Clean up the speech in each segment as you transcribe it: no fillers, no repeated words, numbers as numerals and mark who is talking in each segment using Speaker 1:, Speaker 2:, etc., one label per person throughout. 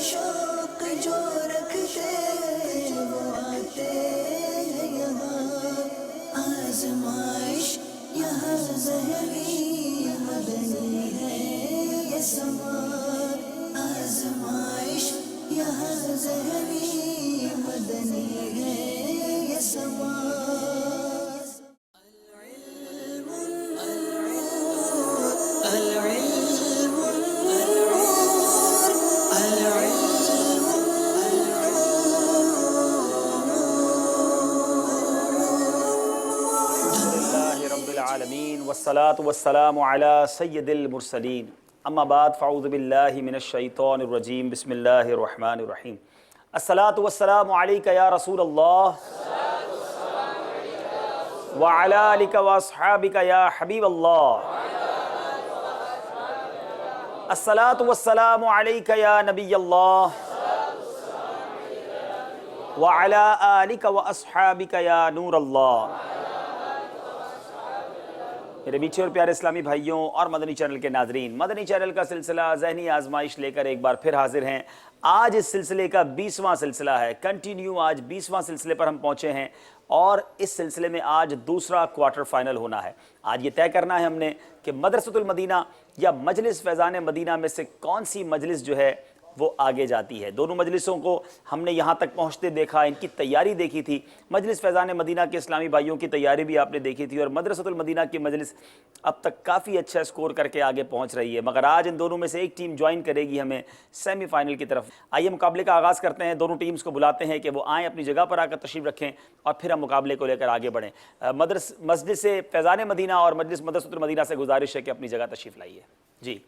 Speaker 1: शौक जो रखते वो आते हैं यहाँ। आजमाइश यहाँ ज़हरी मदनी है ये समा। आजमाइश यहाँ ज़हरी मदनी है ये समा।
Speaker 2: वस्सलातु वस्सलामु अला सय्यदिल मुरसलीन अम्मा बाद फ़अऊज़ु बिल्लाहि मिनश शैतानिर रजीम बिस्मिल्लाहिर रहमानिर रहीम। अस्सलातु वस्सलामु अलैका या रसूल अल्लाह व अला आलिका व अस्हाबिका या हबीब अल्लाह। अस्सलातु वस्सलामु अलैका या नबी अल्लाह व अला आलिका व अस्हाबिका या नूर अल्लाह। मेरे मीठे और प्यारे इस्लामी भाइयों और मदनी चैनल के नाजरीन, मदनी चैनल का सिलसिला ज़हनी आजमाइश लेकर एक बार फिर हाजिर हैं। आज इस सिलसिले का 20वां सिलसिला है, कंटिन्यू आज 20वां सिलसिले पर हम पहुंचे हैं और इस सिलसिले में आज दूसरा क्वार्टर फाइनल होना है। आज ये तय करना है हमने कि मदरसतुल मदीना या मजलिस फैज़ान मदीना में से कौन सी मजलिस जो है वो आगे जाती है। दोनों मजलिसों को हमने यहाँ तक पहुँचते देखा, इनकी तैयारी देखी थी। मजलिस फैज़ान मदीना के इस्लामी भाइयों की तैयारी भी आपने देखी थी और मदरसतुल मदीना की मजलिस अब तक काफ़ी अच्छा स्कोर करके आगे पहुँच रही है। मगर आज इन दोनों में से एक टीम ज्वाइन करेगी हमें सेमीफाइनल की तरफ। आइए मुकाबले का आगाज़ करते हैं। दोनों टीम्स को बुलाते हैं कि वो आएँ, अपनी जगह पर आकर तशरीफ़ रखें और फिर हम मुकाबले को लेकर आगे बढ़ें। मजलिस फैज़ान मदीना और मजलिस मदरसतुल मदीना से गुजारिश है कि अपनी जगह तशरीफ़ लाइए। जी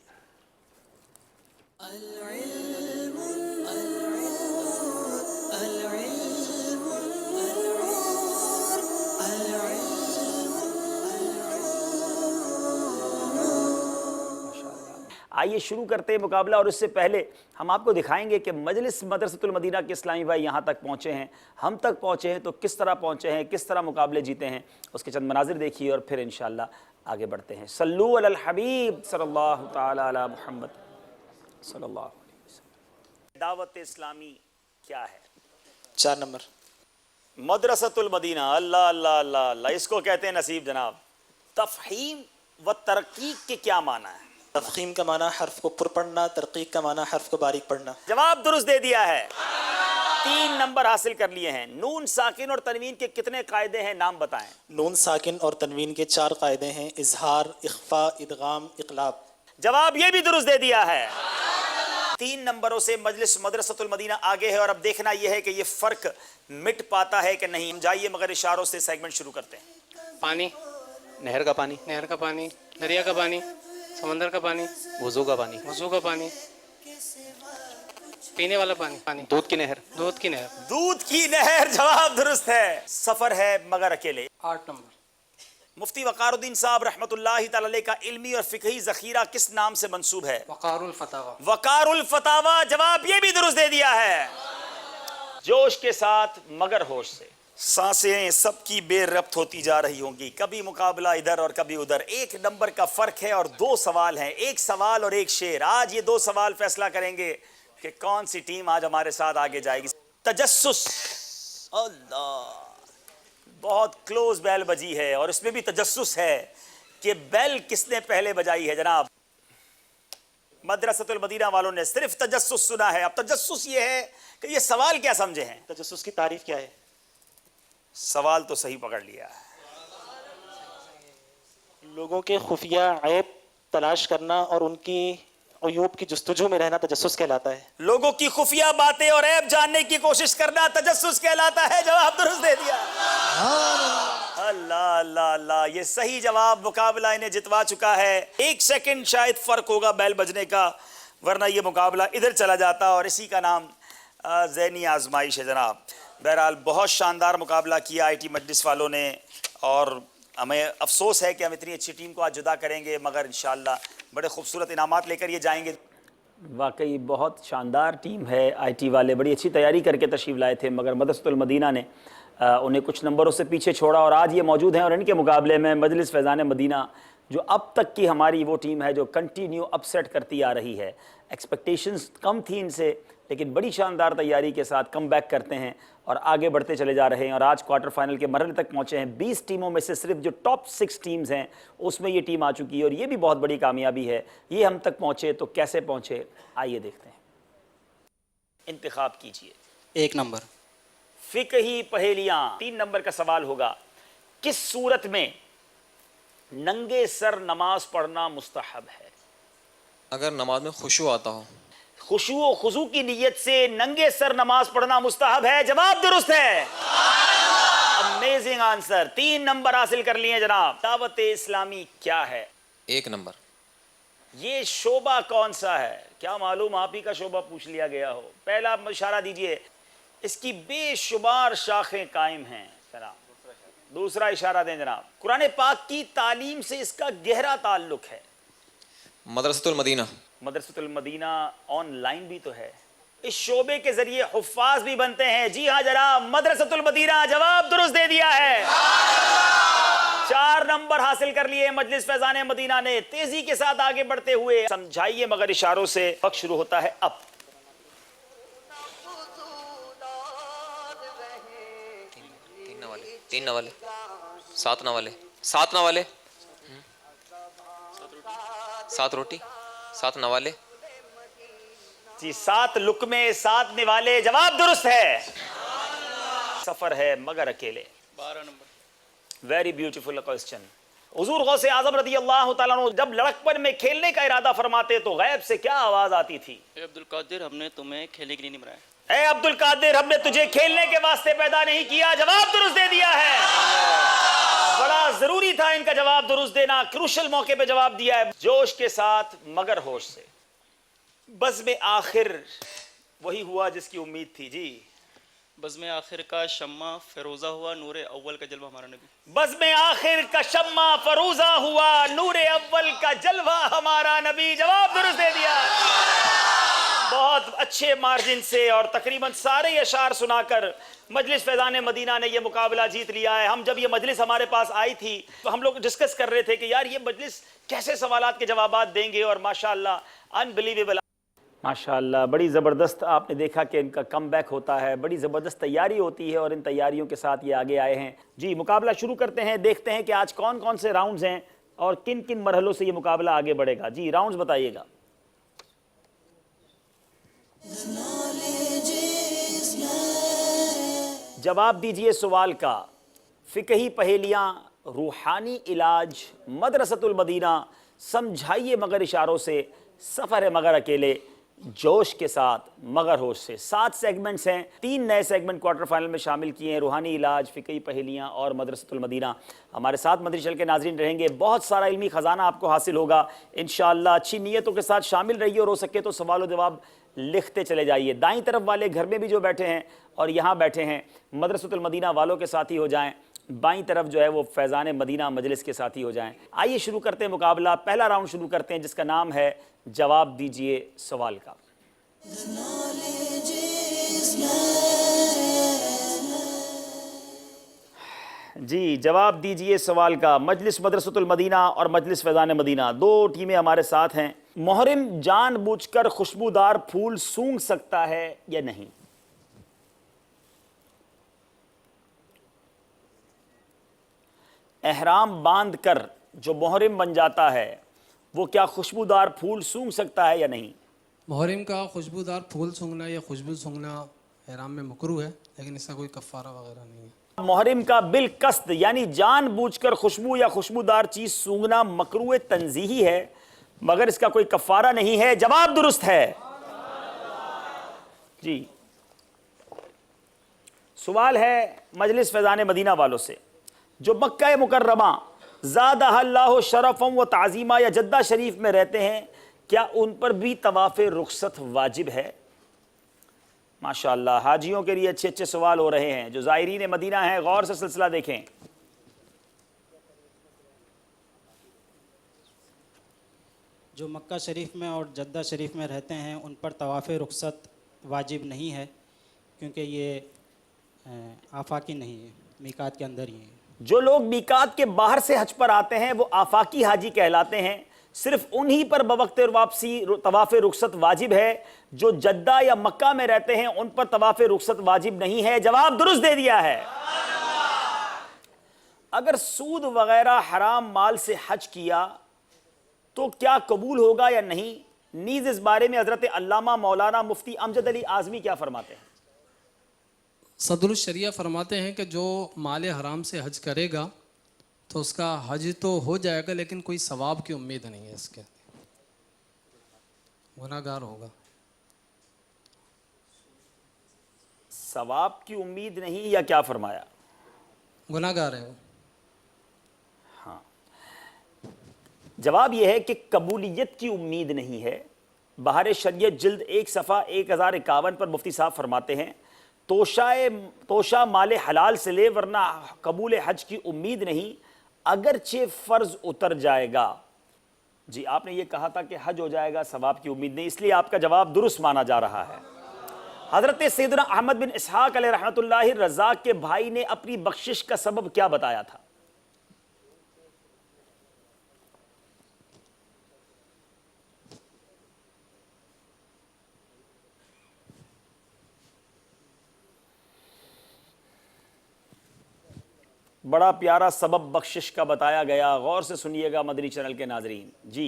Speaker 2: आइए शुरू करते हैं मुकाबला। और उससे पहले हम आपको दिखाएंगे कि मजलिस मदरसतुल मदीना के इस्लामी भाई यहाँ तक पहुँचे हैं, हम तक पहुँचे हैं तो किस तरह पहुँचे हैं, किस तरह मुकाबले जीते हैं, उसके चंद मनाजिर देखिए और फिर इंशाअल्लाह आगे बढ़ते हैं। सल्लू अलल हबीब सल्लल्लाहु ताला अला मुहम्मद सल्लल्लाहु अलैहि वसल्लम। दावत इस्लामी क्या है?
Speaker 3: 4 नंबर
Speaker 2: मदरसतुल मदीना। अल्लाह अल्लाह अल्लाह अल्लाह, इसको कहते हैं नसीब जनाब। तफहीम व तरकीक के क्या माना है?
Speaker 3: तफहीम का माना हर्फ को पुर पढ़ना, तरकीक का माना हर्फ को बारीक पढ़ना।
Speaker 2: जवाब दुरुस्त दे दिया है, 3 नंबर हासिल कर लिए हैं। नून साकिन और तनवीन के कितने कायदे हैं, नाम बताएं।
Speaker 3: नून साकिन और तनवीन के 4 कायदे हैं, इजहार, इख्फा, इदगाम, इकलाब।
Speaker 2: जवाब ये भी दुरुस्त दे दिया है। 3 नंबरों से मजलिस मदरसतुल मदीना आगे है और अब देखना यह है कि ये फर्क मिट पाता है कि नहीं। हम जाइए मगर इशारों से सेगमेंट शुरू करते हैं।
Speaker 4: पानी,
Speaker 5: नहर का पानी,
Speaker 4: नहर का पानी, दरिया का पानी, समंदर का पानी,
Speaker 5: वजू का पानी,
Speaker 4: वजू का पानी, पीने वाला पानी, पानी,
Speaker 5: दूध की नहर,
Speaker 4: दूध की नहर।
Speaker 2: दूध की नहर जवाब दुरुस्त है। सफर है मगर अकेले।
Speaker 4: 8 नंबर
Speaker 2: मुफ्ती वकारुद्दीन साहब रहमतुल्लाहि तआला अलैह का इल्मी और फिकही ज़ख़ीरा किस नाम से मंसूब है?
Speaker 4: वक़ारुल फतावा।
Speaker 2: वकारुल फतावा। जवाब ये भी दुरुस्त दे दिया है। जोश के साथ मगर होश से। सांसें सबकी बेरब्त होती जा रही होंगी, कभी मुकाबला इधर और कभी उधर। 1 नंबर का फर्क है और 2 सवाल हैं, 1 सवाल और 1 शेर। आज ये 2 सवाल फैसला करेंगे कि कौन सी टीम आज हमारे साथ आगे जाएगी। तजस्सुस, अल्लाह, बहुत क्लोज बेल बजी है और इसमें भी तजस्सुस है कि बेल किसने पहले बजाई है। जनाब मदरसतुल मदीना वालों ने सिर्फ तजस्सुस सुना है। अब तजस्सुस ये है कि ये सवाल क्या समझे हैं।
Speaker 3: तजस्सुस की तारीफ क्या है?
Speaker 2: सवाल तो सही पकड़ लिया है।
Speaker 3: लोगों के खुफिया ऐब तलाश करना और उनकी अयूब की जुस्तजू में रहना तजस्सुस कहलाता है।
Speaker 2: लोगों की खुफिया बातें और ऐब जानने की कोशिश करना तजस्सुस कहलाता है। जवाब दुरुस्त दे दिया। अल्लाह अल्लाह अल्लाह, ये सही जवाब। मुकाबला इन्हें जितवा चुका है। 1 सेकंड शायद फर्क होगा बैल बजने का, वरना ये मुकाबला इधर चला जाता और इसी का नाम ज़हनी आजमाइश है जनाब। बहरहाल बहुत शानदार मुकाबला किया आईटी मजलिस वालों ने और हमें अफसोस है कि हम इतनी अच्छी टीम को आज जुदा करेंगे, मगर इंशाअल्लाह बड़े खूबसूरत इनामात लेकर ये जाएंगे। वाकई बहुत शानदार टीम है। आईटी वाले बड़ी अच्छी तैयारी करके तशरीफ़ लाए थे, मगर मदरसतुल मदीना ने उन्हें कुछ नंबरों से पीछे छोड़ा और आज ये मौजूद हैं। और इनके मुकाबले में मजलिस फैज़ान मदीना, जो अब तक की हमारी वो टीम है जो कंटिन्यू अपसेट करती आ रही है। एक्सपेक्टेशंस कम थी इनसे, لیکن بڑی شاندار تیاری کے ساتھ کم بیک کرتے ہیں اور آگے بڑھتے چلے جا رہے ہیں اور آج کوارٹر فائنل کے مرحلے تک پہنچے ہیں۔ 20 ٹیموں میں سے صرف جو ٹاپ 6 ٹیمز ہیں اس میں یہ ٹیم آ چکی ہے اور یہ بھی بہت بڑی کامیابی ہے۔ یہ ہم تک پہنچے تو کیسے پہنچے، آئیے دیکھتے ہیں۔ انتخاب کیجئے۔
Speaker 6: 1 نمبر
Speaker 2: فقہی پہیلیاں۔ 3 نمبر کا سوال ہوگا، کس صورت میں ننگے سر نماز پڑھنا مستحب ہے؟
Speaker 7: اگر نماز میں خشوع آتا ہو۔
Speaker 2: خشوع و خضوع کی نیت سے ننگے سر نماز پڑھنا مستحب ہے، جواب درست ہے۔ امیزنگ آنسر، 3 نمبر حاصل کر لیے جناب۔ دعوت اسلامی کیا ہے؟
Speaker 7: 1 نمبر
Speaker 2: یہ شعبہ کون سا ہے؟ کیا معلوم آپ ہی کا شعبہ پوچھ لیا گیا ہو۔ پہلا اشارہ دیجئے، اس کی بے شمار شاخیں قائم ہیں جناب۔ دوسرا اشارہ دیں جناب۔ قرآن پاک کی تعلیم سے اس کا گہرا تعلق ہے۔
Speaker 7: مدرسۃ المدینہ۔
Speaker 2: مدرسۃ المدینہ آن لائن بھی تو ہے، اس شعبے کے ذریعے حفاظ بھی بنتے ہیں۔ جی ہاں جناب، مدرسۃ المدینہ، جواب درست دے دیا ہے۔ 4 نمبر حاصل کر لیے مجلس فیضان مدینہ نے۔ تیزی کے ساتھ آگے بڑھتے ہوئے سمجھائیے مگر اشاروں سے۔ وقت شروع ہوتا ہے اب۔
Speaker 7: 3 نوالے 3 نوالے 7 نوالے 7 نوالے 7 روٹی 7 نوالے
Speaker 2: جی 7 لقمے 7 نوالے، جواب درست ہے۔ سفر ہے مگر اکیلے۔
Speaker 4: 12 نمبر
Speaker 2: ویری بیوٹیفل کوسچن۔ حضور غوث اعظم رضی اللہ تعالیٰ عنہ جب لڑکپن میں کھیلنے کا ارادہ فرماتے تو غیب سے کیا آواز آتی تھی؟
Speaker 8: اے عبد القادر، ہم نے تمہیں کھیلنے کے لیے نہیں بنایا۔
Speaker 2: اے عبد القادر، ہم نے تجھے کھیلنے کے واسطے پیدا نہیں کیا، جواب درست دے دیا ہے۔ بڑا ضروری تھا ان کا جواب درست دینا، کروشل موقع پہ جواب دیا ہے۔ جوش کے ساتھ مگر ہوش سے۔ بزم آخر وہی ہوا جس کی امید تھی۔ جی
Speaker 8: بزم آخر کا شمع فیروزہ ہوا، نور اول کا جلوہ ہمارا نبی۔
Speaker 2: بزم آخر کا شمع فروزہ ہوا، نور اول کا جلوہ ہمارا نبی، جواب درست دے دیا۔ بہت اچھے مارجن سے اور تقریباً سارے اشعار سنا کر مجلس فیضان مدینہ نے یہ مقابلہ جیت لیا ہے۔ ہم جب یہ مجلس ہمارے پاس آئی تھی تو ہم لوگ ڈسکس کر رہے تھے کہ یار یہ مجلس کیسے سوالات کے جوابات دیں گے، اور ماشاءاللہ انبلیویبل، ماشاءاللہ بڑی زبردست۔ آپ نے دیکھا کہ ان کا کم بیک ہوتا ہے، بڑی زبردست تیاری ہوتی ہے اور ان تیاریوں کے ساتھ یہ آگے آئے ہیں۔ جی مقابلہ شروع کرتے ہیں، دیکھتے ہیں کہ آج کون کون سے راؤنڈز ہیں اور کن کن مرحلوں سے یہ مقابلہ آگے بڑھے گا۔ جی راؤنڈز بتائیے گا۔ جواب دیجئے سوال کا، فقہی پہیلیاں، روحانی علاج، مدرسۃ المدینہ، سمجھائیے مگر اشاروں سے، سفر ہے مگر اکیلے، جوش کے ساتھ مگر ہوش سے۔ 7 سیگمنٹس ہیں، 3 نئے سیگمنٹ کوارٹر فائنل میں شامل کیے ہیں، روحانی علاج، فقہی پہیلیاں اور مدرسۃ المدینہ۔ ہمارے ساتھ مدنی چینل کے ناظرین رہیں گے، بہت سارا علمی خزانہ آپ کو حاصل ہوگا انشاءاللہ۔ اچھی نیتوں کے ساتھ شامل رہیے اور ہو سکے تو سوال و جواب لکھتے چلے جائیے۔ دائیں طرف والے گھر میں بھی جو بیٹھے ہیں اور یہاں بیٹھے ہیں مدرسۃ المدینہ والوں کے ساتھی ہو جائیں، بائیں طرف جو ہے وہ فیضان مدینہ مجلس کے ساتھی ہو جائیں۔ آئیے شروع کرتے ہیں مقابلہ۔ پہلا راؤنڈ شروع کرتے ہیں جس کا نام ہے جواب دیجئے سوال کا۔ جی جواب دیجئے سوال کا۔ مجلس مدرسۃ المدینہ اور مجلس فیضان مدینہ، 2 ٹیمیں ہمارے ساتھ ہیں۔ محرم جان بوجھ کر خوشبودار پھول سونگھ سکتا ہے یا نہیں؟ احرام باندھ کر جو محرم بن جاتا ہے وہ کیا خوشبودار پھول سونگھ سکتا ہے یا نہیں؟
Speaker 9: محرم کا خوشبودار پھول سونگھنا یا خوشبو سونگھنا احرام میں مکروہ ہے، لیکن اس کا کوئی کفارہ وغیرہ نہیں ہے۔
Speaker 2: محرم کا بالقصد یعنی جان بوجھ کر خوشبو یا خوشبودار چیز سونگھنا مکروہ تنزیہی ہے، مگر اس کا کوئی کفارہ نہیں ہے، جواب درست ہے۔ جی سوال ہے مجلس فیضان مدینہ والوں سے، جو مکہ مکرمہ زادہ اللہ شرفا و تعظیمہ یا جدہ شریف میں رہتے ہیں، کیا ان پر بھی طواف رخصت واجب ہے؟ ماشاءاللہ حاجیوں کے لیے اچھے اچھے سوال ہو رہے ہیں۔ جو زائرین مدینہ ہیں غور سے سلسلہ دیکھیں۔
Speaker 6: جو مکہ شریف میں اور جدہ شریف میں رہتے ہیں ان پر طواف رخصت واجب نہیں ہے، کیونکہ یہ آفاقی نہیں ہے، میقات کے اندر ہی ہے۔
Speaker 2: جو لوگ میقات کے باہر سے حج پر آتے ہیں وہ آفاقی حاجی کہلاتے ہیں، صرف انہی پر بوقت واپسی طواف رخصت واجب ہے، جو جدہ یا مکہ میں رہتے ہیں ان پر طواف رخصت واجب نہیں ہے۔ جواب درست دے دیا ہے۔ اگر سود وغیرہ حرام مال سے حج کیا تو کیا قبول ہوگا یا نہیں؟ نیز اس بارے میں حضرت علامہ مولانا مفتی امجد علی اعظمی کیا فرماتے ہیں؟
Speaker 9: صدر الشریعہ فرماتے ہیں کہ جو مال حرام سے حج کرے گا تو اس کا حج تو ہو جائے گا، لیکن کوئی ثواب کی امید نہیں ہے، اس کے گناہ گار ہوگا۔
Speaker 2: ثواب کی امید نہیں یا کیا فرمایا؟
Speaker 9: گناہ گار ہے وہ۔
Speaker 2: جواب یہ ہے کہ قبولیت کی امید نہیں ہے۔ بہار شریعت جلد 1 صفحہ 1051 پر مفتی صاحب فرماتے ہیں توشہ مال حلال سے لے ورنہ قبول حج کی امید نہیں، اگرچہ فرض اتر جائے گا۔ جی آپ نے یہ کہا تھا کہ حج ہو جائے گا، ثواب کی امید نہیں، اس لیے آپ کا جواب درست مانا جا رہا ہے۔ حضرت سیدنا احمد بن اسحاق علیہ رحمۃ اللہ الرزاق کے بھائی نے اپنی بخشش کا سبب کیا بتایا تھا؟ بڑا پیارا سبب بخشش کا بتایا گیا، غور سے سنیے گا مدنی چینل کے ناظرین۔ جی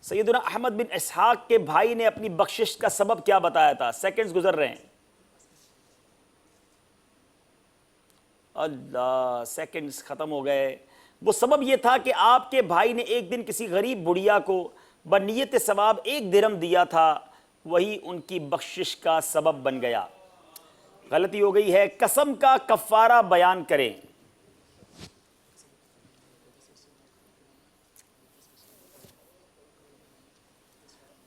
Speaker 2: سیدنا احمد بن اسحاق کے بھائی نے اپنی بخشش کا سبب کیا بتایا تھا؟ سیکنڈز گزر رہے ہیں، اللہ سیکنڈز ختم ہو گئے۔ وہ سبب یہ تھا کہ آپ کے بھائی نے ایک دن کسی غریب بڑھیا کو بنیت ثواب 1 درہم دیا تھا، وہی ان کی بخشش کا سبب بن گیا۔ غلطی ہو گئی ہے، قسم کا کفارہ بیان کریں۔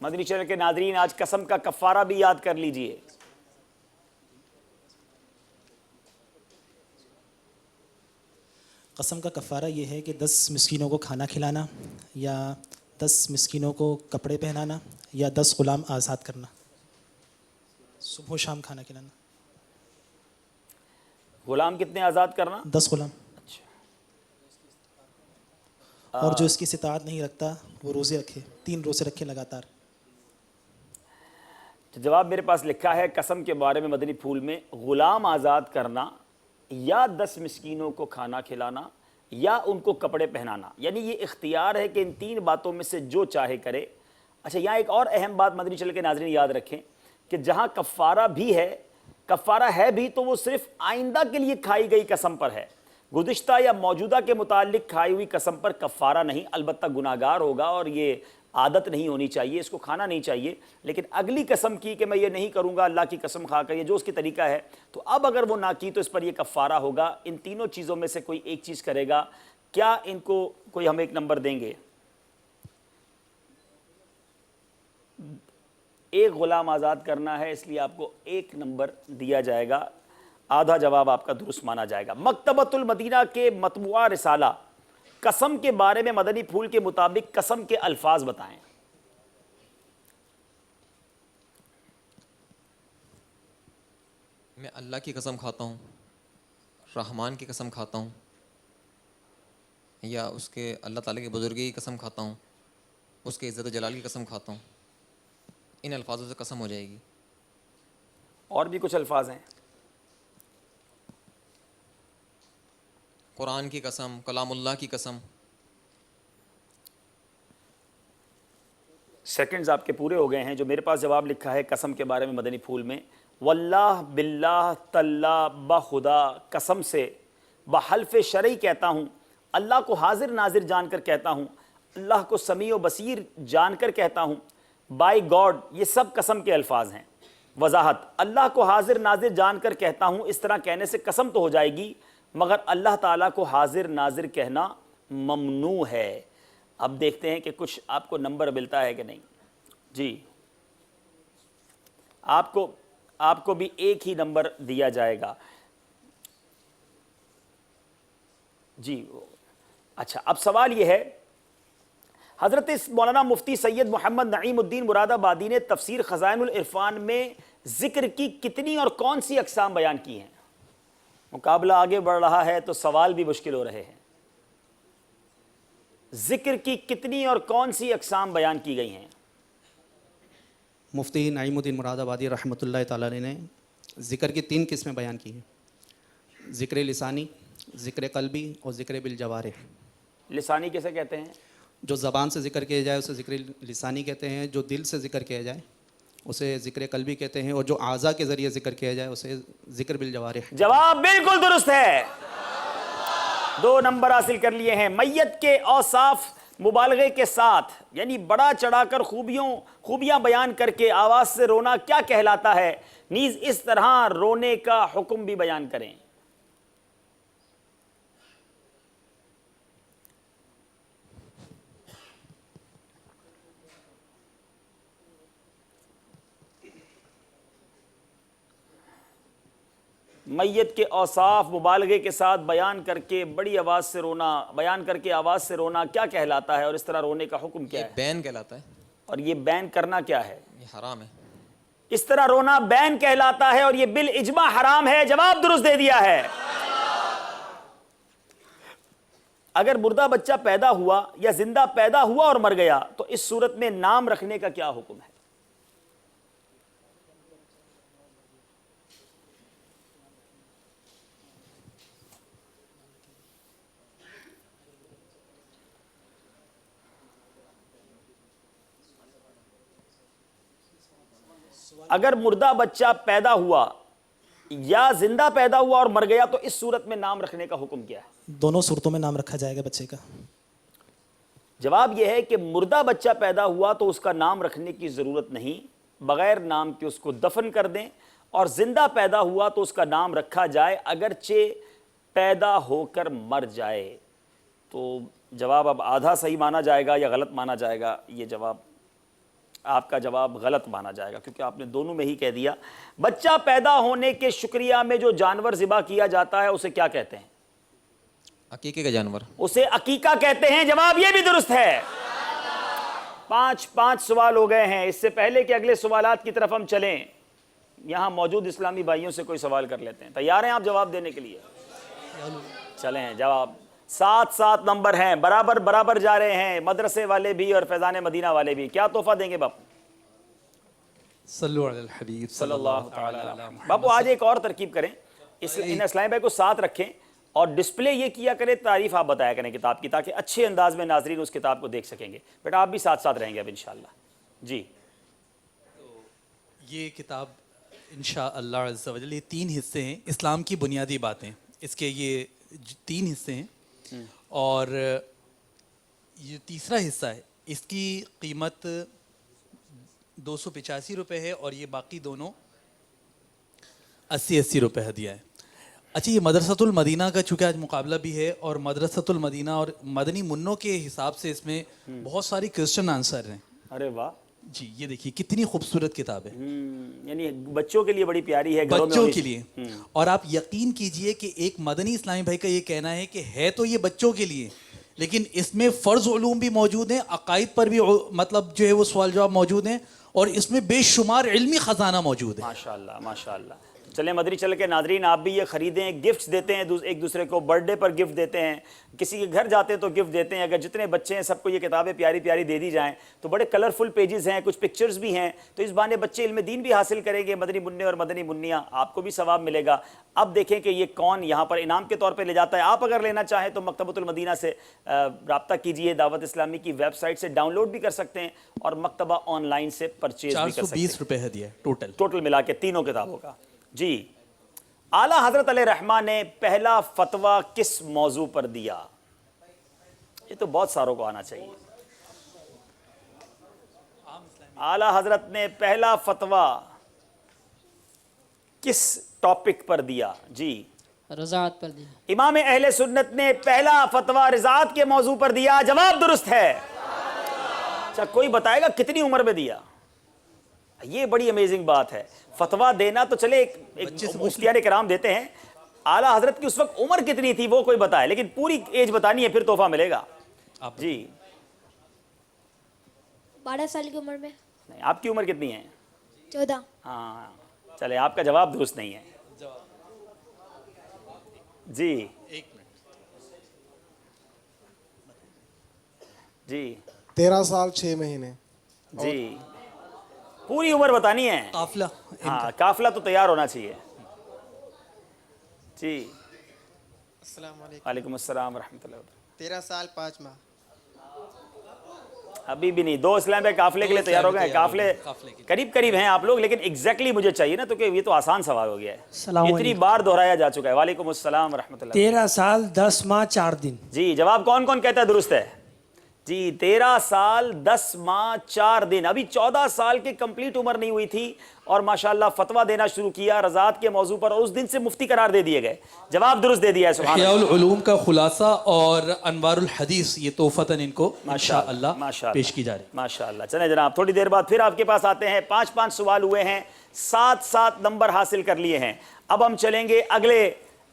Speaker 2: مدنی چینل کے ناظرین آج قسم کا کفارہ بھی یاد کر لیجئے۔
Speaker 6: قسم کا کفارہ یہ ہے کہ 10 مسکینوں کو کھانا کھلانا، یا 10 مسکینوں کو کپڑے پہنانا، یا 10 غلام آزاد کرنا، صبح و شام کھانا کھلانا۔
Speaker 2: غلام کتنے آزاد کرنا؟
Speaker 6: 10 غلام۔ اور جو اس کی استطاعت نہیں رکھتا وہ روزے رکھے، 3 روزے رکھے لگاتار۔
Speaker 2: جواب میرے پاس لکھا ہے قسم کے بارے میں مدنی پھول میں، غلام آزاد کرنا یا 10 مسکینوں کو کھانا کھلانا یا ان کو کپڑے پہنانا، یعنی یہ اختیار ہے کہ ان 3 باتوں میں سے جو چاہے کرے۔ اچھا یہاں ایک اور اہم بات مدنی چینل کے ناظرین یاد رکھیں کہ جہاں کفارہ ہے بھی تو وہ صرف آئندہ کے لیے کھائی گئی قسم پر ہے، گزشتہ یا موجودہ کے متعلق کھائی ہوئی قسم پر کفارہ نہیں، البتہ گناہگار ہوگا اور یہ عادت نہیں ہونی چاہیے، اس کو کھانا نہیں چاہیے۔ لیکن اگلی قسم کی کہ میں یہ نہیں کروں گا اللہ کی قسم کھا کر، یہ جو اس کی طریقہ ہے، تو اب اگر وہ نہ کی تو اس پر یہ کفارہ ہوگا۔ ان تینوں چیزوں میں سے کوئی ایک چیز کرے گا، کیا ان کو کوئی ہم ایک نمبر دیں گے؟ ایک غلام آزاد کرنا ہے، اس لیے آپ کو 1 نمبر دیا جائے گا، آدھا جواب آپ کا درست مانا جائے گا۔ مکتبۃ المدینہ کے مطبوعہ رسالہ قسم کے بارے میں مدنی پھول کے مطابق قسم کے الفاظ بتائیں۔
Speaker 7: میں اللہ کی قسم کھاتا ہوں، رحمان کی قسم کھاتا ہوں، یا اس کے اللہ تعالیٰ کی بزرگی کی قسم کھاتا ہوں، اس کے عزت و جلال کی قسم کھاتا ہوں، ان الفاظوں سے قسم ہو جائے گی۔
Speaker 2: اور بھی کچھ الفاظ ہیں؟
Speaker 7: قرآن کی قسم، کلام اللہ کی قسم۔
Speaker 2: سیکنڈز آپ کے پورے ہو گئے ہیں۔ جو میرے پاس جواب لکھا ہے قسم کے بارے میں مدنی پھول میں، واللہ باللہ تاللہ بخدا، قسم سے بحلف شرعی کہتا ہوں، اللہ کو حاضر ناظر جان کر کہتا ہوں، اللہ کو سمیع و بصیر جان کر کہتا ہوں، بائی گاڈ، یہ سب قسم کے الفاظ ہیں۔ وضاحت، اللہ کو حاضر ناظر جان کر کہتا ہوں، اس طرح کہنے سے قسم تو ہو جائے گی، مگر اللہ تعالیٰ کو حاضر ناظر کہنا ممنوع ہے۔ اب دیکھتے ہیں کہ کچھ آپ کو نمبر ملتا ہے کہ نہیں۔ جی آپ کو بھی 1 ہی نمبر دیا جائے گا۔ جی اچھا، اب سوال یہ ہے، حضرت مولانا مفتی سید محمد نعیم الدین مراد آبادی نے تفسیر خزائن العرفان میں ذکر کی کتنی اور کون سی اقسام بیان کی ہیں؟ مقابلہ آگے بڑھ رہا ہے تو سوال بھی مشکل ہو رہے ہیں۔ ذکر کی کتنی اور کون سی اقسام بیان کی گئی ہیں؟
Speaker 5: مفتی نعیم الدین مراد آبادی رحمۃ اللہ تعالی علیہ نے ذکر کی 3 قسمیں بیان کی ہیں: ذکر لسانی، ذکر قلبی اور ذکر بالجوارح۔
Speaker 2: لسانی کیسے کہتے ہیں؟
Speaker 5: جو زبان سے ذکر کیا جائے اسے ذکر لسانی کہتے ہیں، جو دل سے ذکر کیا جائے اسے ذکر قلبی کہتے ہیں، اور جو اعضاء کے ذریعے ذکر کیا جائے اسے ذکر بالجوارح۔
Speaker 2: جواب بالکل درست ہے، 2 نمبر حاصل کر لیے ہیں۔ میت کے اوصاف مبالغے کے ساتھ یعنی بڑا چڑھا کر خوبیاں بیان کر کے آواز سے رونا کیا کہلاتا ہے؟ نیز اس طرح رونے کا حکم بھی بیان کریں۔ میت کے اوصاف مبالغے کے ساتھ بیان کر کے بڑی آواز سے رونا، بیان کر کے آواز سے رونا کیا کہلاتا ہے اور اس طرح رونے کا حکم کیا
Speaker 7: یہ
Speaker 2: ہے؟
Speaker 7: بین کہلاتا ہے،
Speaker 2: اور یہ بین کرنا کیا ہے؟
Speaker 7: یہ حرام ہے۔
Speaker 2: اس طرح رونا بین کہلاتا ہے اور یہ بالاجماع حرام ہے۔ جواب درست دے دیا ہے۔ اگر مردہ بچہ پیدا ہوا یا زندہ پیدا ہوا اور مر گیا تو اس صورت میں نام رکھنے کا کیا حکم ہے؟ اگر مردہ بچہ پیدا ہوا یا زندہ پیدا ہوا اور مر گیا تو اس صورت میں نام رکھنے کا حکم کیا ہے؟
Speaker 10: دونوں صورتوں میں نام رکھا جائے گا بچے کا۔
Speaker 2: جواب یہ ہے کہ مردہ بچہ پیدا ہوا تو اس کا نام رکھنے کی ضرورت نہیں، بغیر نام کے اس کو دفن کر دیں، اور زندہ پیدا ہوا تو اس کا نام رکھا جائے اگرچہ پیدا ہو کر مر جائے۔ تو جواب اب آدھا صحیح مانا جائے گا یا غلط مانا جائے گا؟ یہ جواب آپ کا جواب غلط مانا جائے گا کیونکہ آپ نے دونوں میں ہی کہہ دیا۔ بچہ پیدا ہونے کے شکریہ میں جو جانور ذبح کیا جاتا ہے اسے کیا کہتے ہیں؟
Speaker 7: عقیقے کا جانور۔
Speaker 2: اسے عقیقہ کہتے ہیں۔ جواب یہ بھی درست ہے۔ 5 سوال ہو گئے ہیں۔ اس سے پہلے کہ اگلے سوالات کی طرف ہم چلیں، یہاں موجود اسلامی بھائیوں سے کوئی سوال کر لیتے ہیں۔ تیار ہیں آپ جواب دینے کے لیے؟ چلیں جواب 7 نمبر ہیں، برابر جا رہے ہیں، مدرسے والے بھی اور فیضان مدینہ والے بھی۔ کیا تحفہ دیں گے باپو؟
Speaker 11: صلو علی الحبیب
Speaker 2: صلی اللہ تعالی علیہ وسلم۔ باپو آج ایک اور ترکیب کریں، ان اسلامی بھائی کو ساتھ رکھیں اور ڈسپلے یہ کیا کریں، تعریف آپ بتایا کریں کتاب کی، تاکہ اچھے انداز میں ناظرین اس کتاب کو دیکھ سکیں گے۔ بیٹا آپ بھی ساتھ رہیں گے اب انشاءاللہ۔ جی
Speaker 11: یہ کتاب انشاءاللہ عز و جل یہ 3 حصے ہیں، اسلام کی بنیادی باتیں، اس کے یہ 3 حصے ہیں، اور یہ تیسرا حصہ ہے، اس کی قیمت 285 روپے ہے، اور یہ باقی دونوں 80 روپے ہدیہ ہے۔ اچھا، یہ مدرسۃ المدینہ کا چونکہ آج مقابلہ بھی ہے، اور مدرسۃ المدینہ اور مدنی منوں کے حساب سے اس میں بہت ساری کوسچن آنسر ہیں۔
Speaker 2: ارے واہ
Speaker 11: جی، یہ دیکھیے کتنی خوبصورت کتاب ہے،
Speaker 2: یعنی بچوں کے لیے بڑی پیاری ہے،
Speaker 11: بچوں کے لیے۔ اور آپ یقین کیجئے کہ ایک مدنی اسلامی بھائی کا یہ کہنا ہے کہ ہے تو یہ بچوں کے لیے، لیکن اس میں فرض علوم بھی موجود ہیں، عقائد پر بھی مطلب جو ہے وہ سوال جواب موجود ہیں، اور اس میں بے شمار علمی خزانہ موجود ہے۔
Speaker 2: ماشاءاللہ ماشاءاللہ۔ چلیں مدنی چینل کے ناظرین آپ بھی یہ خریدیں، گفٹس دیتے ہیں ایک دوسرے کو، برتھ ڈے پر گفٹ دیتے ہیں، کسی کے گھر جاتے ہیں تو گفٹ دیتے ہیں۔ اگر جتنے بچے ہیں سب کو یہ کتابیں پیاری پیاری دے دی جائیں تو بڑے کلرفل پیجز ہیں، کچھ پکچرز بھی ہیں، تو اس بہانے بچے علم دین بھی حاصل کریں گے، مدنی منع اور مدنی منیاں، آپ کو بھی ثواب ملے گا۔ اب دیکھیں کہ یہ کون یہاں پر انعام کے طور پہ لے جاتا ہے۔ آپ اگر لینا چاہیں تو مکتبۃ المدینہ سے رابطہ کیجئے، دعوت اسلامی کی ویب سائٹ سے ڈاؤن لوڈ بھی کر سکتے ہیں، اور مکتبہ آن لائن سے پرچیز بھی کر سکتے ہیں۔
Speaker 11: 420 روپے ہدیہ ہے
Speaker 2: ٹوٹل ملا کے تینوں کتابوں کا۔ جی، اعلیٰ حضرت علیہ رحمہ نے پہلا فتویٰ کس موضوع پر دیا؟ یہ تو بہت ساروں کو آنا چاہیے۔ اعلیٰ حضرت نے پہلا فتویٰ کس ٹاپک پر دیا؟ جی،
Speaker 12: رضاعت پر دیا۔
Speaker 2: امام اہل سنت نے پہلا فتویٰ رضاعت کے موضوع پر دیا۔ جواب درست ہے۔ اچھا، کوئی بتائے گا کتنی عمر میں دیا؟ یہ بڑی امیزنگ بات ہے، فتویٰ دینا تو چلے ایک مفتیان کرام دیتے ہیں، اعلیٰ حضرت کی اس وقت عمر کتنی تھی وہ کوئی بتائے، لیکن پوری ایج بتانی ہے پھر تحفہ ملے گا۔ جی
Speaker 12: 12 سال کی عمر میں۔
Speaker 2: نہیں، آپ کی عمر کتنی ہے؟
Speaker 12: 14۔
Speaker 2: ہاں چلے، آپ کا جواب درست نہیں ہے۔ جی जी
Speaker 13: 13 साल 6 महीने।
Speaker 2: जी पूरी उम्र बतानी है।
Speaker 11: काफिला
Speaker 2: हाँ काफिला तो तैयार होना चाहिए। जी वालेकुम अस्सलाम रहमतुल्लाह।
Speaker 14: 13 साल 5 माह।
Speaker 2: अभी भी नहीं, 2 इस्लाम भाई काफिले के लिए तैयार हो गए। काफिले करीब करीब हैं आप लोग, लेकिन एग्जैक्टली मुझे चाहिए ना, तो कि ये तो आसान सवाल हो गया है, इतनी बार दोहराया जा चुका है। वालेकुम अस्सलाम रहमतुल्लाह।
Speaker 15: 13 साल 10 माह 4 दिन।
Speaker 2: जी जवाब कौन कौन कहता है दुरुस्त है? जी 13 साल 10 माह 4 दिन। अभी 14 साल की कंप्लीट उम्र नहीं हुई थी और माशाल्लाह फतवा देना शुरू किया रज़ात के मौजू पर, और उस दिन से मुफ्ती करार दे दिए गए। जवाब दुरुस्त दे दिया है। सुभान अल्लाह।
Speaker 11: इहयाउल उलूम का खुलासा और अनवारुल हदीस ये तोहफतन इनको माशाअल्लाह पेश की जा रही है।
Speaker 2: माशाअल्लाह। चलें जनाब, थोड़ी देर बाद फिर आपके पास आते हैं। 5-5 सवाल हुए हैं, 7-7 नंबर हासिल कर लिए हैं। अब हम चलेंगे अगले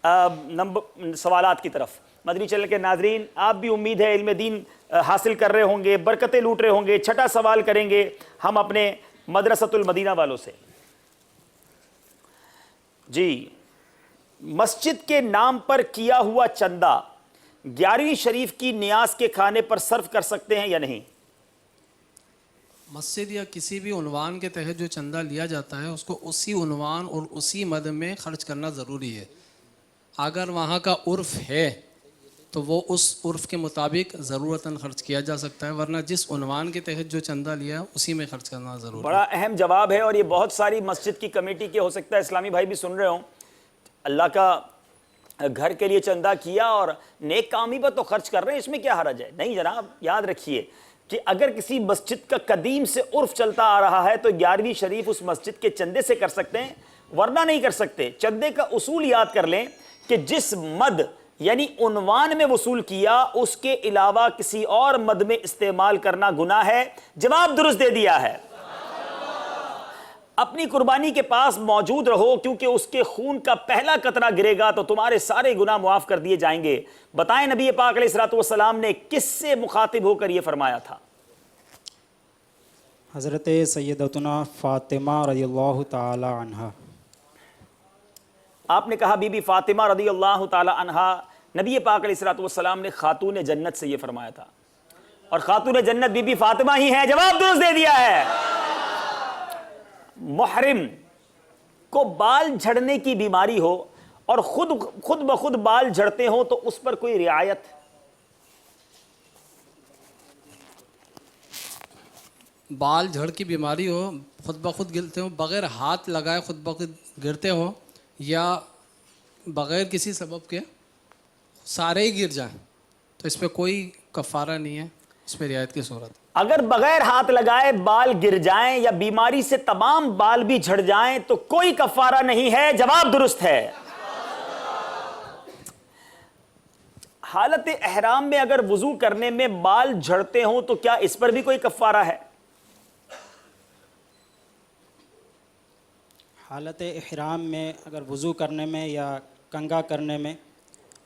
Speaker 2: नंबर सवालात की तरफ। मदनी चैनल के नाजरीन, आप भी उम्मीद है इल्म दीन हासिल कर रहे होंगे, बरकतें लूट रहे होंगे। छठा सवाल करेंगे हम अपने मदरसतुल मदीना वालों से। जी मस्जिद के नाम पर किया हुआ चंदा 11वीं शरीफ की नियाज के खाने पर सर्व कर सकते हैं या नहीं?
Speaker 9: मस्जिद या किसी भी उन्वान के तहत जो चंदा लिया जाता है उसको उसी उन्वान और उसी मद में खर्च करना ज़रूरी है। अगर वहाँ का उर्फ़ है तो वो उस उर्फ़ के मुताबिक ज़रूरतन खर्च किया जा सकता है, वरना जिस उन्वान के तहत जो चंदा लिया है उसी में खर्च करना ज़रूरी है।
Speaker 2: बड़ा अहम जवाब है, और ये बहुत सारी मस्जिद की कमेटी के हो सकता है इस्लामी भाई भी सुन रहे हों। अल्लाह का घर के लिए चंदा किया और नेक कामी पर तो खर्च कर रहे हैं, इसमें क्या हरज है? नहीं जनाब, याद रखिए कि अगर किसी मस्जिद का कदीम से उर्फ चलता आ रहा है तो 11वीं शरीफ उस मस्जिद के चंदे से कर सकते हैं, वरना नहीं कर सकते। चंदे का उसूल याद कर लें कि जिस मद यानी उन्वान में वसूल किया उसके अलावा किसी और मद में इस्तेमाल करना गुनाह है। जवाब दुरुस्त दे दिया है। अपनी कुर्बानी के पास मौजूद रहो, क्योंकि उसके खून का पहला कतरा गिरेगा तो तुम्हारे सारे गुनाह मुआफ कर दिए जाएंगे। बताएं नबी पाक अलैहिस्सलातु वस्सलाम ने किससे मुखातिब होकर यह फरमाया था?
Speaker 6: हज़रत सैयदतुना फ़ातिमा रज़ियल्लाहु ताला अन्हा।
Speaker 2: आपने कहा बीबी फातिमा रज़ियल्लाहु ताला अन्हा। नबी पाक अलैहिस्सलातु वस्सलाम ने खातून जन्नत से यह फरमाया था, और खातून जन्नत बीबी फातिमा ही है। जवाब दुरुस्त दे दिया है। मुहरिम को बाल झड़ने की बीमारी हो और खुद ब खुद बाल झड़ते हो तो उस पर कोई रियायत?
Speaker 9: बाल झड़ की बीमारी हो, खुद ब खुद गिरते हो, बग़ैर हाथ लगाए खुद ब खुद गिरते हो, या बग़ैर किसी सबब के सारे ही गिर जाएं, तो इस पर कोई कफ़ारा नहीं है, इस पर रियायत की सूरत।
Speaker 2: अगर बगैर हाथ लगाए बाल गिर जाएं या बीमारी से तमाम बाल भी झड़ जाएं तो कोई कफ़ारा नहीं है। जवाब दुरुस्त है। हालत एहराम में अगर वुजू करने में बाल झड़ते हों तो क्या इस पर भी कोई कफ़ारा है?
Speaker 6: हालत इहराम में अगर वज़ू करने में या कंगा करने में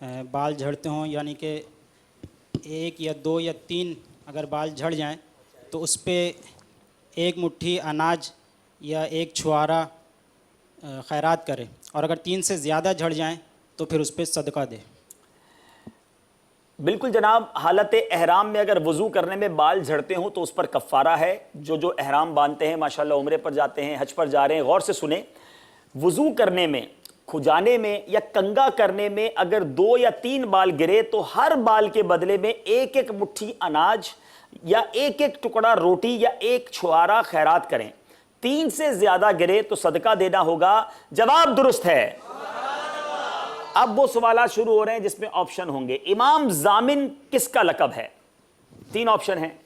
Speaker 6: बाल झड़ते हों, यानी कि 1 या 2 या 3 अगर बाल झड़ जाएं तो उस पर 1 मुट्ठी अनाज या 1 छुआरा खैरात करे, और अगर 3 से ज़्यादा झड़ जाएं तो फिर उस पर सदका दे।
Speaker 2: बिल्कुल जनाब, हालत एहराम में अगर वज़ू करने में बाल झड़ते हों तो उस पर कफ़ारा है। जो एहराम बांधते हैं, माशाल्लाह उम्रे पर जाते हैं, हज पर जा रहे हैं, गौर से सुने। वज़ू करने में, खुजाने में या कंगा करने में अगर 2 या 3 बाल गिरे तो हर बाल के बदले में 1-1 मुट्ठी अनाज या 1-1 टुकड़ा रोटी या 1 छुआरा खैरात करें। 3 से ज़्यादा गिरे तो सदका देना होगा। जवाब दुरुस्त है। अब वो सवाल शुरू हो रहे हैं जिसमें ऑप्शन होंगे। इमाम जामिन किसका लक़ब है? 3 ऑप्शन हैं,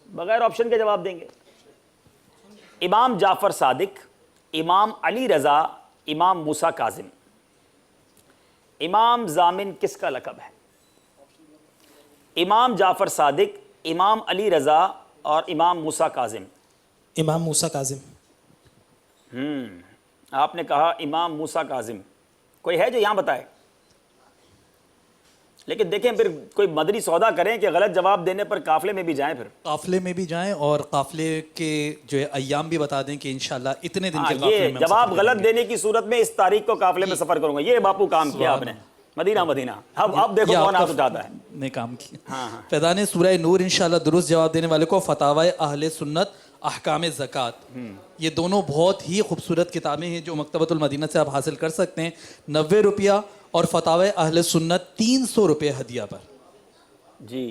Speaker 2: बगैर ऑप्शन के जवाब देंगे। इमाम जाफ़र सादिक, इमाम अली रज़ा, इमाम मूसा काजिम। इमाम जामिन किसका लक़ब है? इमाम जाफ़र सादिक, इमाम अली रज़ा और इमाम मूसा काजिम।
Speaker 10: इमाम मूसा काजिम।
Speaker 2: आपने कहा इमाम मूसा काजिम। कोई है जो यहाँ बताए? लेकिन देखें फिर कोई मदरी सौदा करें कि गलत जवाब देने पर काफिले में भी जाएं, फिर
Speaker 11: काफिले में भी जाएं और काफिले के जो है अय्याम भी बता दें कि इंशाल्लाह इतने दिन के
Speaker 2: ये जवाब गलत देने की सूरत में इस तारीख को काफिले में सफर करूंगा। ये बापू काम किया आपने। Medina Medina. अब देखो
Speaker 11: ये
Speaker 2: कौन
Speaker 11: आपका
Speaker 2: हाथ उठाता है।
Speaker 11: ने काम किया।
Speaker 2: हाँ हाँ
Speaker 11: फैज़ान सूरह नूर इंशाल्लाह दुरुस्त जवाब देने वाले को फतावा अहले सुन्नत अहकाम ज़कात, ये दोनों बहुत ही खूबसूरत किताबें हैं जो मकतबतुल मदीना से आप हासिल कर सकते हैं। 90 रुपया और फतावा अहले सुन्नत 300 रुपये हदिया पर।
Speaker 2: जी।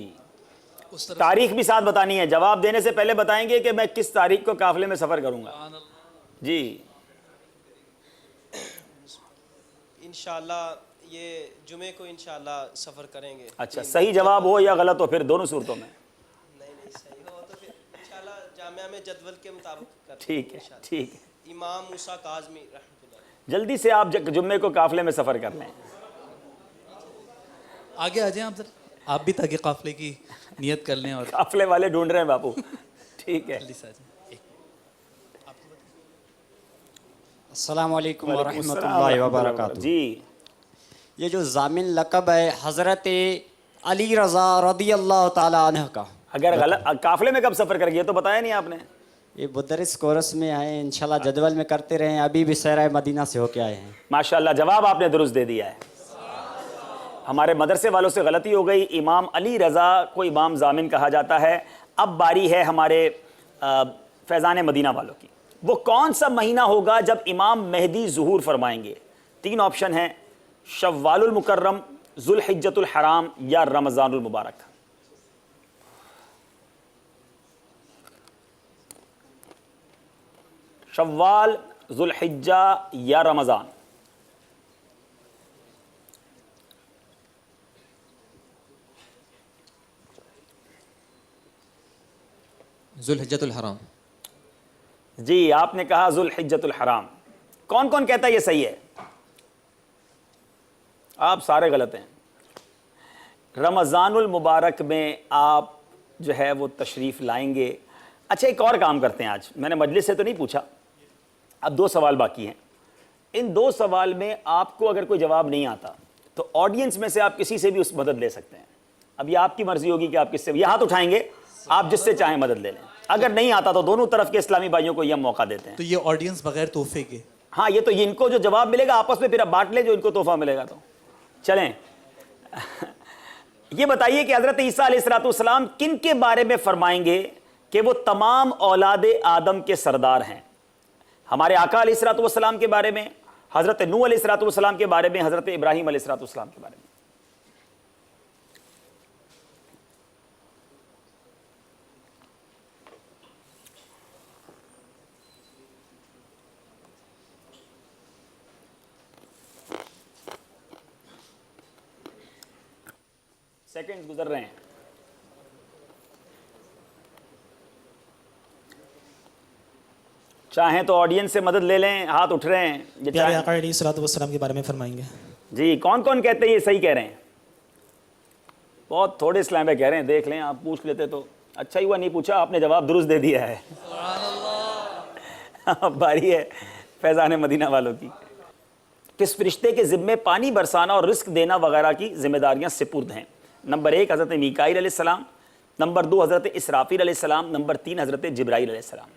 Speaker 2: तारीख भी साथ बतानी है, जवाब देने से पहले बताएंगे कि मैं किस तारीख को काफिले में सफ़र करूंगा। जी
Speaker 14: इंशाल्लाह ये जुमे को इंशाल्लाह सफ़र करेंगे।
Speaker 2: अच्छा, सही जवाब हो या गलत हो, फिर दोनों सूरतों में।
Speaker 14: नहीं सही हो तो फिर इंशाल्लाह जामिया में जदवल के मुताबिक करते हैं।
Speaker 2: ठीक है ठीक है,
Speaker 14: इमाम मूसा काज़मी रहमतुल्लाह।
Speaker 2: जल्दी से आप जुम्मे को काफिले में सफ़र कर लें।
Speaker 11: आगे आ जाएं आप जरा, आप भी ताकि काफिले की नियत कर लें। और
Speaker 2: काफिले वाले ढूंढ रहे हैं बापू। ठीक है,
Speaker 11: जल्दी से आ जाएं।
Speaker 16: अस्सलाम वालेकुम व रहमतुल्लाहि व बरकातुहू।
Speaker 2: जी,
Speaker 16: ये जो जामिन लक़ब है हज़रत अली रज़ा रदियल्लाहु ताला अन्हु का,
Speaker 2: अगर गलत काफिले में कब सफ़र कर गए तो बताया नहीं आपने।
Speaker 16: ये मुदर्रिस कोरस में आए, इंशाल्लाह जदवल में करते रहे, अभी भी सहरा मदीना से होके आए हैं।
Speaker 2: माशाल्लाह, जवाब आपने दुरुस्त दे दिया है। हमारे मदरसे वालों से गलती हो गई, इमाम अली रज़ा को इमाम जामिन कहा जाता है। अब बारी है हमारे फैज़ान मदीना वालों की। वो कौन सा महीना होगा जब इमाम मेहदी ज़ुहूर फरमाएंगे? 3 ऑप्शन हैं, शव्वालुल मुकर्रम, ज़ुल्हिज्जतुल हराम या रमज़ानुल मुबारक। शव्वाल, ज़ुल्हिज्जा या रमज़ान।
Speaker 7: ज़ुल्हिज्जतुल हराम।
Speaker 2: जी, आपने कहा ज़ुल्हिज्जतुल हराम। कौन कौन कहता है ये सही है? आप सारे गलत हैं। रमज़ानुल मुबारक में आप जो है वो तशरीफ़ लाएंगे। अच्छा, एक और काम करते हैं, आज मैंने मजलिस से तो नहीं पूछा, अब 2 सवाल बाकी हैं। इन 2 सवाल में आपको अगर कोई जवाब नहीं आता तो ऑडियंस में से आप किसी से भी उस मदद ले सकते हैं। अब ये आपकी मर्ज़ी होगी कि आप किससे, ये हाथ उठाएंगे, आप जिससे चाहें मदद ले लें। अगर नहीं आता तो दोनों तरफ के इस्लामी भाइयों को यह मौका देते हैं।
Speaker 11: तो ये ऑडियंस बगैर तोहफे के,
Speaker 2: हाँ, ये तो इनको जो जवाब मिलेगा आपस में फिर आप बांट लें, जो इनको तोहफा मिलेगा। तो चलें, ये बताइए कि हज़रत ईसा अलैहिस्सलाम किन के बारे में फरमाएंगे कि वो तमाम औलाद आदम के सरदार हैं? हमारे आका अलैहिस्सलाम के बारे में, हज़रत नूह अलैहिस्सलाम के बारे में, हज़रत इब्राहीम अलैहिस्सलाम के बारे में। सेकंड्स गुजर रहे हैं। चाहें तो ऑडियंस से मदद ले लें, हाथ उठ रहे हैं। ये
Speaker 10: प्यारे
Speaker 2: चाहें-
Speaker 10: आका अलैहिस्सलातु वस्सलाम के बारे में फरमाएंगे।
Speaker 2: जी, कौन कौन कहते हैं ये सही कह रहे हैं? बहुत थोड़े इस्लाम में कह रहे हैं, देख लें, आप पूछ लेते तो अच्छा ही हुआ, नहीं पूछा, आपने जवाब दुरुस्त दे दिया है। अब बारी है फैज़ान मदीना वालों की। किस फरिश्ते के ज़िम्मे पानी बरसाना और रिस्क देना वगैरह की जिम्मेदारियां सिपुर्द हैं? नंबर 1 हज़रत मीकाईल अलैहिस्सलाम, नंबर 2 हज़रत इसराफील अलैहिस्सलाम, नंबर 3 हज़रत जिब्राईल अलैहिस्सलाम।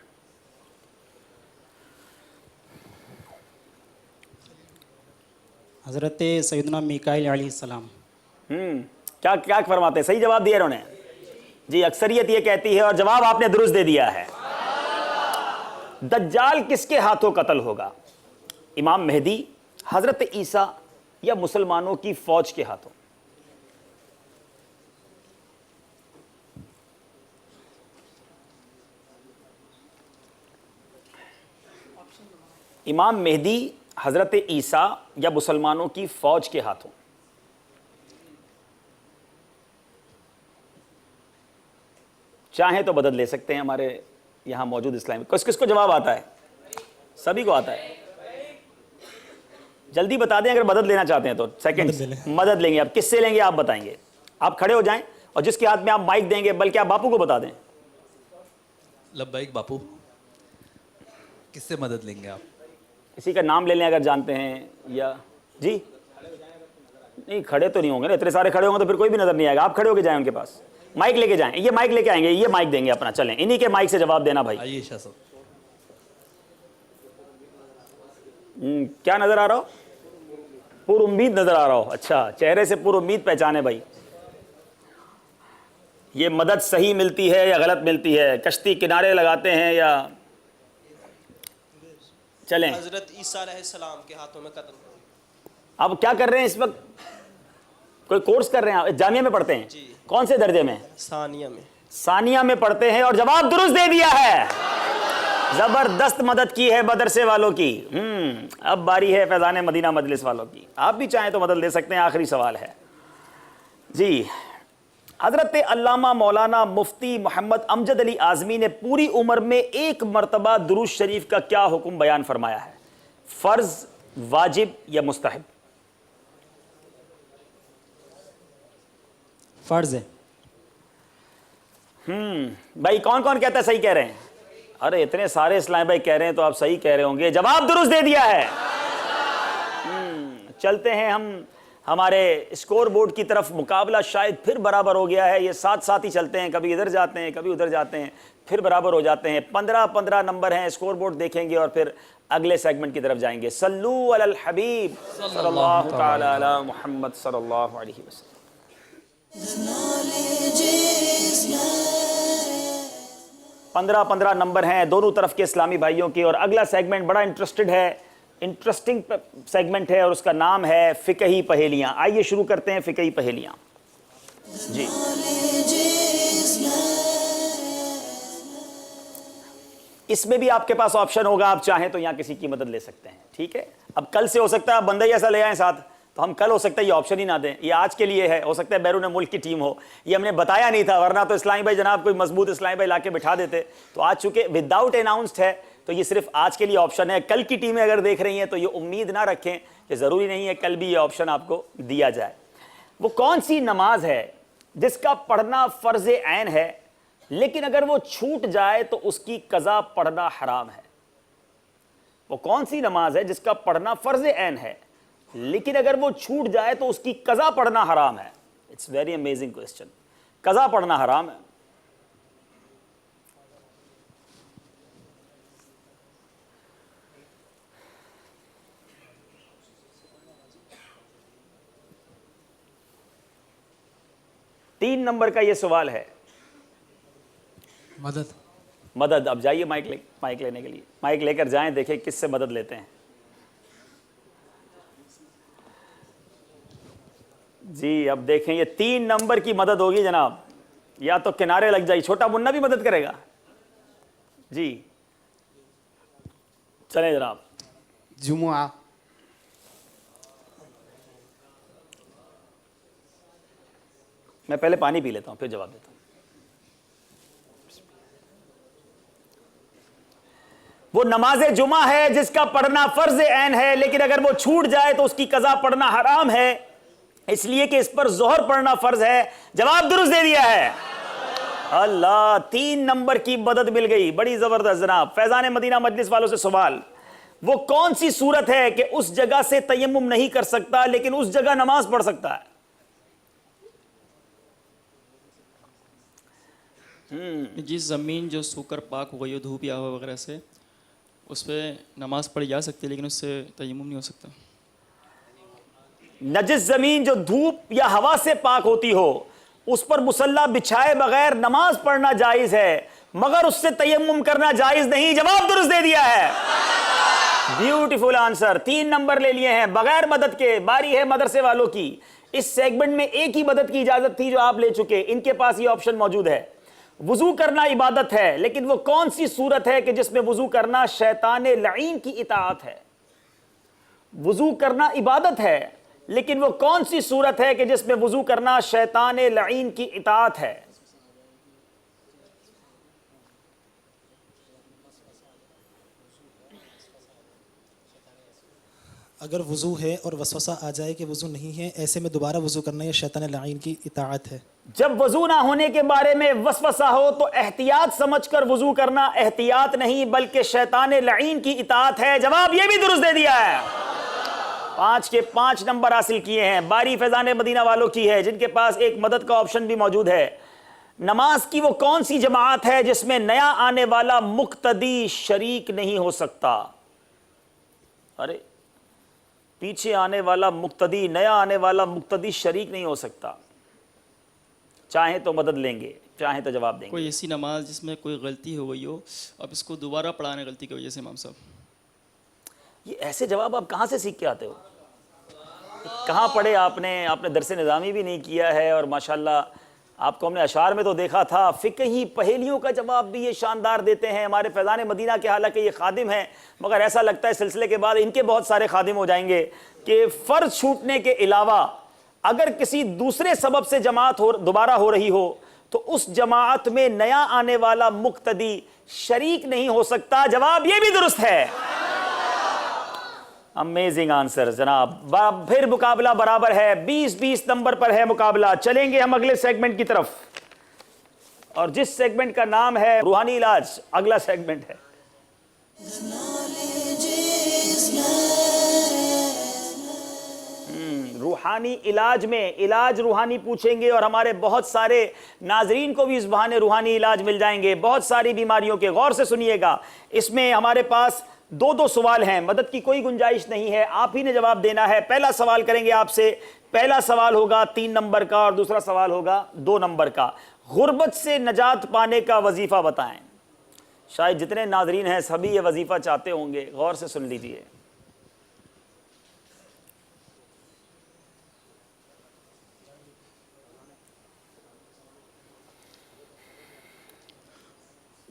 Speaker 6: हज़रत सैयदना मीकाईल अलैहिस्सलाम।
Speaker 2: क्या क्या फरमाते हैं? सही जवाब दिया इन्होंने। जी, अक्सरियत ये कहती है और जवाब आपने दुरुस्त दे दिया है। दज्जाल किसके हाथों कत्ल होगा? इमाम मेहदी, हज़रत ईसा या मुसलमानों की फौज के हाथों? इमाम मेहदी, हज़रत ईसा या मुसलमानों की फौज के हाथों? चाहें तो मदद ले सकते हैं हमारे यहाँ मौजूद इस्लामी। किसको जवाब आता है? सभी को आता है। जल्दी बता दें अगर मदद लेना चाहते हैं तो। सेकंड मदद लेंगे। आप किससे लेंगे आप बताएंगे। आप खड़े हो जाएं और जिसके हाथ में आप माइक देंगे, बल्कि आप बापू को बता दें।
Speaker 11: लब्बैक बापू, किससे मदद लेंगे आप?
Speaker 2: किसी का नाम ले लें अगर जानते हैं। या जी नहीं, खड़े तो नहीं होंगे ना, इतने सारे खड़े होंगे तो फिर कोई भी नजर नहीं आएगा। आप खड़े होके जाएं उनके पास, माइक लेके जाएं। ये माइक लेके आएंगे, ये माइक देंगे अपना। चलें, इन्हीं के माइक से जवाब देना भाई।
Speaker 11: आइए शाह साहब।
Speaker 2: क्या नजर आ रहा हो? पुर उम्मीद नजर आ रहा हो, अच्छा चेहरे से पुर उम्मीद पहचाने भाई। ये मदद सही मिलती है या गलत मिलती है? कश्ती किनारे लगाते हैं या चलें?
Speaker 14: हजरत ईसा अलैहिस्सलाम के हाथों में कत्ल।
Speaker 2: अब क्या कर रहे हैं इस वक्त? कोई कोर्स कर रहे हैं? जामिया में पढ़ते हैं? कौन से दर्जे में?
Speaker 14: सानिया में।
Speaker 2: सानिया में पढ़ते हैं और जवाब दुरुस्त दे दिया है। जबरदस्त मदद की है मदरसे वालों की। अब बारी है फैजान मदीना मजलिस वालों की। आप भी चाहें तो मदद ले सकते हैं। आखिरी सवाल है जी। हजरत अल्लामा मौलाना मुफ्ती मोहम्मद अमजद अली आज़मी ने पूरी उम्र में एक मरतबा दुरूद शरीफ का क्या हुक्म बयान फरमाया है? फ़र्ज, वाजिब या मुस्तहब?
Speaker 6: फ़र्ज है।
Speaker 2: भाई कौन कौन कहता है सही कह रहे हैं? अरे इतने सारे इस्लाम भाई कह रहे हैं तो आप सही कह रहे होंगे। जवाब दुरुस्त दे दिया है। चलते हैं हम हमारे स्कोर बोर्ड की तरफ। मुकाबला शायद फिर बराबर हो गया है। ये साथ साथ ही चलते हैं, कभी इधर जाते हैं कभी उधर जाते हैं, फिर बराबर हो जाते हैं। 15-15 नंबर हैं। स्कोर बोर्ड देखेंगे और फिर अगले सेगमेंट की तरफ जाएंगे। सल्लू अलल हबीब सल्लल्लाहु तआला अला मुहम्मद सल्लल्लाहु अलैहि वसल्लम। 15-15 नंबर हैं दोनों तरफ के इस्लामी भाइयों की। और अगला सेगमेंट बड़ा इंटरेस्टिंग सेगमेंट है और उसका नाम है फिकही पहेलियां। आइए शुरू करते हैं फिकही पहेलियां जी। इसमें भी आपके पास ऑप्शन होगा, आप चाहें तो यहां किसी की मदद ले सकते हैं। ठीक है, अब कल से हो सकता है आप बंदा ही ऐसा ले आए साथ, तो हम कल हो सकता है ये ऑप्शन ही ना दें। ये आज के लिए है, हो सकता है बैरून मुल्क की टीम हो, ये हमने बताया नहीं था, वरना तो इस्लामी भाई जनाब कोई मजबूत इस्लामी भाई लाके बिठा देते। तो आज चूंकि विदाउट अनाउंस्ड है तो ये सिर्फ आज के लिए ऑप्शन है। कल की टीमें अगर देख रही हैं तो ये उम्मीद ना रखें कि ज़रूरी नहीं है कल भी ये ऑप्शन आपको दिया जाए। वो कौन सी नमाज है जिसका पढ़ना फ़र्ज़ ऐन है, लेकिन अगर वो छूट जाए तो उसकी कज़ा पढ़ना हराम है? वो कौन सी नमाज है जिसका पढ़ना फ़र्ज़ ऐन है, लेकिन अगर वो छूट जाए तो उसकी कज़ा पढ़ना हराम है? It's very amazing question. कज़ा पढ़ना हराम है। तीन नंबर का ये सवाल है।
Speaker 9: मदद।
Speaker 2: मदद। अब जाइए माइक लेने के लिए, माइक लेकर जाएं, देखें किससे मदद लेते हैं जी। अब देखें ये 3 नंबर की मदद होगी जनाब, या तो किनारे लग जाइए। छोटा मुन्ना भी मदद करेगा जी। चलें जनाब।
Speaker 4: जुमुआ।
Speaker 2: मैं पहले पानी पी लेता हूं फिर जवाब देता हूं। वो नमाज जुमा है जिसका पढ़ना फर्ज ऐन है, लेकिन अगर वो छूट जाए तो उसकी कज़ा पढ़ना हराम है, इसलिए कि इस पर ज़ोहर पढ़ना फर्ज है। जवाब दुरुस्त दे दिया है। अल्लाह, 3 नंबर की मदद मिल गई, बड़ी जबरदस्त जनाब। फैजान मदीना मजलिस वालों से सवाल, वो कौन सी सूरत है कि उस जगह से तयम्मुम नहीं कर सकता लेकिन उस जगह नमाज पढ़ सकता है?
Speaker 8: जिस ज़मीन जो सूकर पाक हो गई हो धूप या हवा वगैरह से, उस पर नमाज पढ़ी जा सकती है लेकिन उससे तयम्मुम नहीं हो सकता।
Speaker 2: नजिस ज़मीन जो धूप या हवा से पाक होती हो, उस पर मुसल्ला बिछाए बगैर नमाज पढ़ना जायज़ है, मगर उससे तयम्मुम करना जायज़ नहीं। जवाब दुरुस्त दे दिया है। Beautiful answer. 3 नंबर ले लिए हैं बगैर मदद के। बारी है मदरसे वालों की। इस सेगमेंट में एक ही मदद की इजाज़त थी जो आप ले चुके, इनके पास ये ऑप्शन मौजूद है। वुजू करना इबादत है, लेकिन वो कौन सी सूरत है कि जिसमें वुजू करना शैतान लईन की इताअत है? वुजू करना इबादत है, लेकिन वो कौन सी सूरत है कि जिसमें वुजू करना शैतान लईन की इताअत है?
Speaker 10: अगर वज़ू है और वसवसा आ जाए कि वज़ू नहीं है, ऐसे में दोबारा वज़ू करना यह शैतान लाइन की इताअत है।
Speaker 2: जब वज़ू ना होने के बारे में वसवसा हो तो एहतियात समझकर वज़ू करना एहतियात नहीं बल्कि शैतान लाइन की इताअत है। जवाब ये भी दुरुस्त दे दिया है। 5 के 5 नंबर हासिल किए हैं। बारी फैजान मदीना वालों की है, जिनके पास एक मदद का ऑप्शन भी मौजूद है। नमाज की वो कौन सी जमात है जिसमें नया आने वाला मुक्तदी शरीक नहीं हो सकता? अरे पीछे आने वाला मुक्तदी, नया आने वाला मुक्तदी शरीक नहीं हो सकता। चाहे तो मदद लेंगे, चाहे तो जवाब देंगे।
Speaker 8: कोई ऐसी नमाज जिसमें कोई गलती हो गई हो, अब इसको दोबारा पढ़ाने गलती की वजह से इमाम साहब।
Speaker 2: ये ऐसे जवाब आप कहाँ से सीख के आते हो? कहाँ पढ़े आपने? आपने दरस निज़ामी भी नहीं किया है, और माशाल्लाह आपको हमने अशार में तो देखा था, फ़िक़ही पहेलियों का जवाब भी ये शानदार देते हैं। हमारे फैज़ान मदीना के हालांकि ये खादिम हैं, मगर ऐसा लगता है सिलसिले के बाद इनके बहुत सारे खादिम हो जाएंगे कि फ़र्ज़ छूटने के अलावा अगर किसी दूसरे सबब से जमात दोबारा हो रही हो तो उस जमात में नया आने वाला मुक्तदी शरीक नहीं हो सकता। जवाब ये भी दुरुस्त है। अमेजिंग आंसर जनाब। फिर मुकाबला बराबर है, 20-20 नंबर पर है मुकाबला। चलेंगे हम अगले सेगमेंट की तरफ, और जिस सेगमेंट का नाम है रूहानी इलाज, अगला सेगमेंट है। रूहानी इलाज में इलाज रूहानी पूछेंगे, और हमारे बहुत सारे नाजरीन को भी इस बहाने रूहानी इलाज मिल जाएंगे बहुत सारी बीमारियों के। गौर से सुनिएगा, इसमें हमारे पास दो सवाल हैं, मदद की कोई गुंजाइश नहीं है, आप ही ने जवाब देना है। पहला सवाल करेंगे आपसे, पहला सवाल होगा 3 नंबर का और दूसरा सवाल होगा 2 नंबर का। गुर्बत से नजात पाने का वजीफा बताएं। शायद जितने नाजरीन हैं सभी ये वजीफा चाहते होंगे, गौर से सुन लीजिए।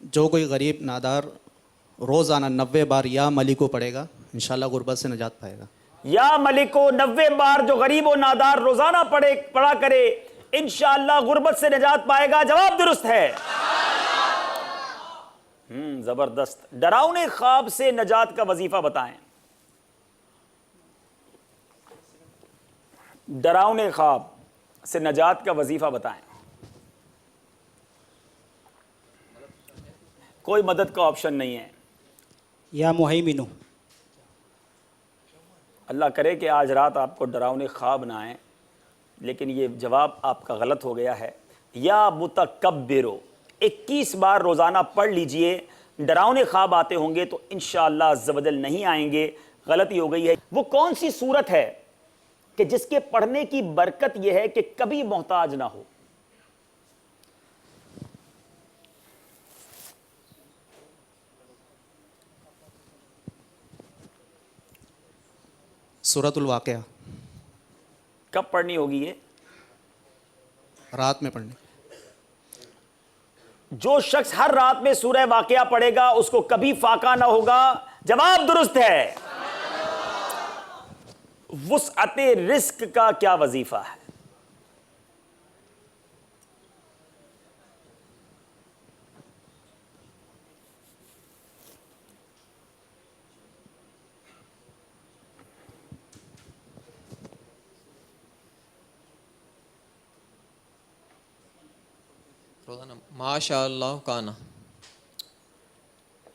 Speaker 5: जो कोई गरीब नादार रोज़ाना 90 बार या मलिको पढ़ेगा, इंशाल्लाह गुर्बत से निजात पाएगा।
Speaker 2: या मलिको 90 बार जो गरीब व नादार रोजाना पढ़ा करे, इंशाअल्लाह गुर्बत से निजात पाएगा। जवाब दुरुस्त है। जबरदस्त। डरावने ख्वाब से निजात का वजीफा बताएं। डरावने ख्वाब से निजात का वजीफा बताएं। कोई मदद का ऑप्शन नहीं है।
Speaker 6: या मुहैमिनु।
Speaker 2: अल्लाह करे कि आज रात आपको डरावने ख्वाब ना आए, लेकिन ये जवाब आपका गलत हो गया है। या मुतकब्बिरो 21 बार रोज़ाना पढ़ लीजिए। डरावने ख्वाब आते होंगे तो इंशाअल्लाह अज़्ज़ वजल नहीं आएंगे। गलती हो गई है। वो कौन सी सूरत है कि जिसके पढ़ने की बरकत यह है कि कभी मोहताज ना हो?
Speaker 5: सूरतुल वाक़िया।
Speaker 2: कब पढ़नी होगी ये?
Speaker 5: रात में पढ़नी।
Speaker 2: जो शख्स हर रात में सूरह वाक़िया पढ़ेगा उसको कभी फाका ना होगा। जवाब दुरुस्त है। वुसअते रिस्क का क्या वजीफा है?
Speaker 7: रोज़ाना माशाअल्लाह काना।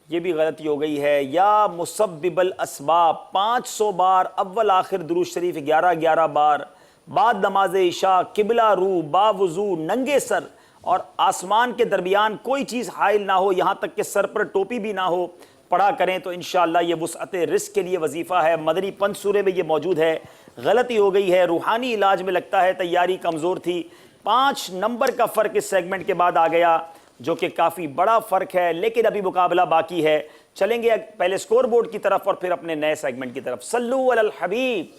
Speaker 2: ये भी गलती हो गई है। या मुसब्बिबल असबाब 500 बार, अव्वल आखिर दुरूद शरीफ 11-11 बार, बाद नमाज इशा, किबला रू, बावुजू, नंगे सर और आसमान के दरमियान कोई चीज़ हाइल ना हो, यहाँ तक कि सर पर टोपी भी ना हो, पढ़ा करें तो इंशाअल्लाह ये वुसअते रिस्क के लिए वजीफ़ा है। मदनी पंच सूरे में ये मौजूद है। गलती हो गई है। रूहानी इलाज में लगता है तैयारी कमज़ोर थी। 5 नंबर का फ़र्क इस सेगमेंट के बाद आ गया, जो कि काफ़ी बड़ा फ़र्क है, लेकिन अभी मुकाबला बाकी है। चलेंगे पहले स्कोर बोर्ड की तरफ और फिर अपने नए सेगमेंट की तरफ। सल्लू अलल हबीब।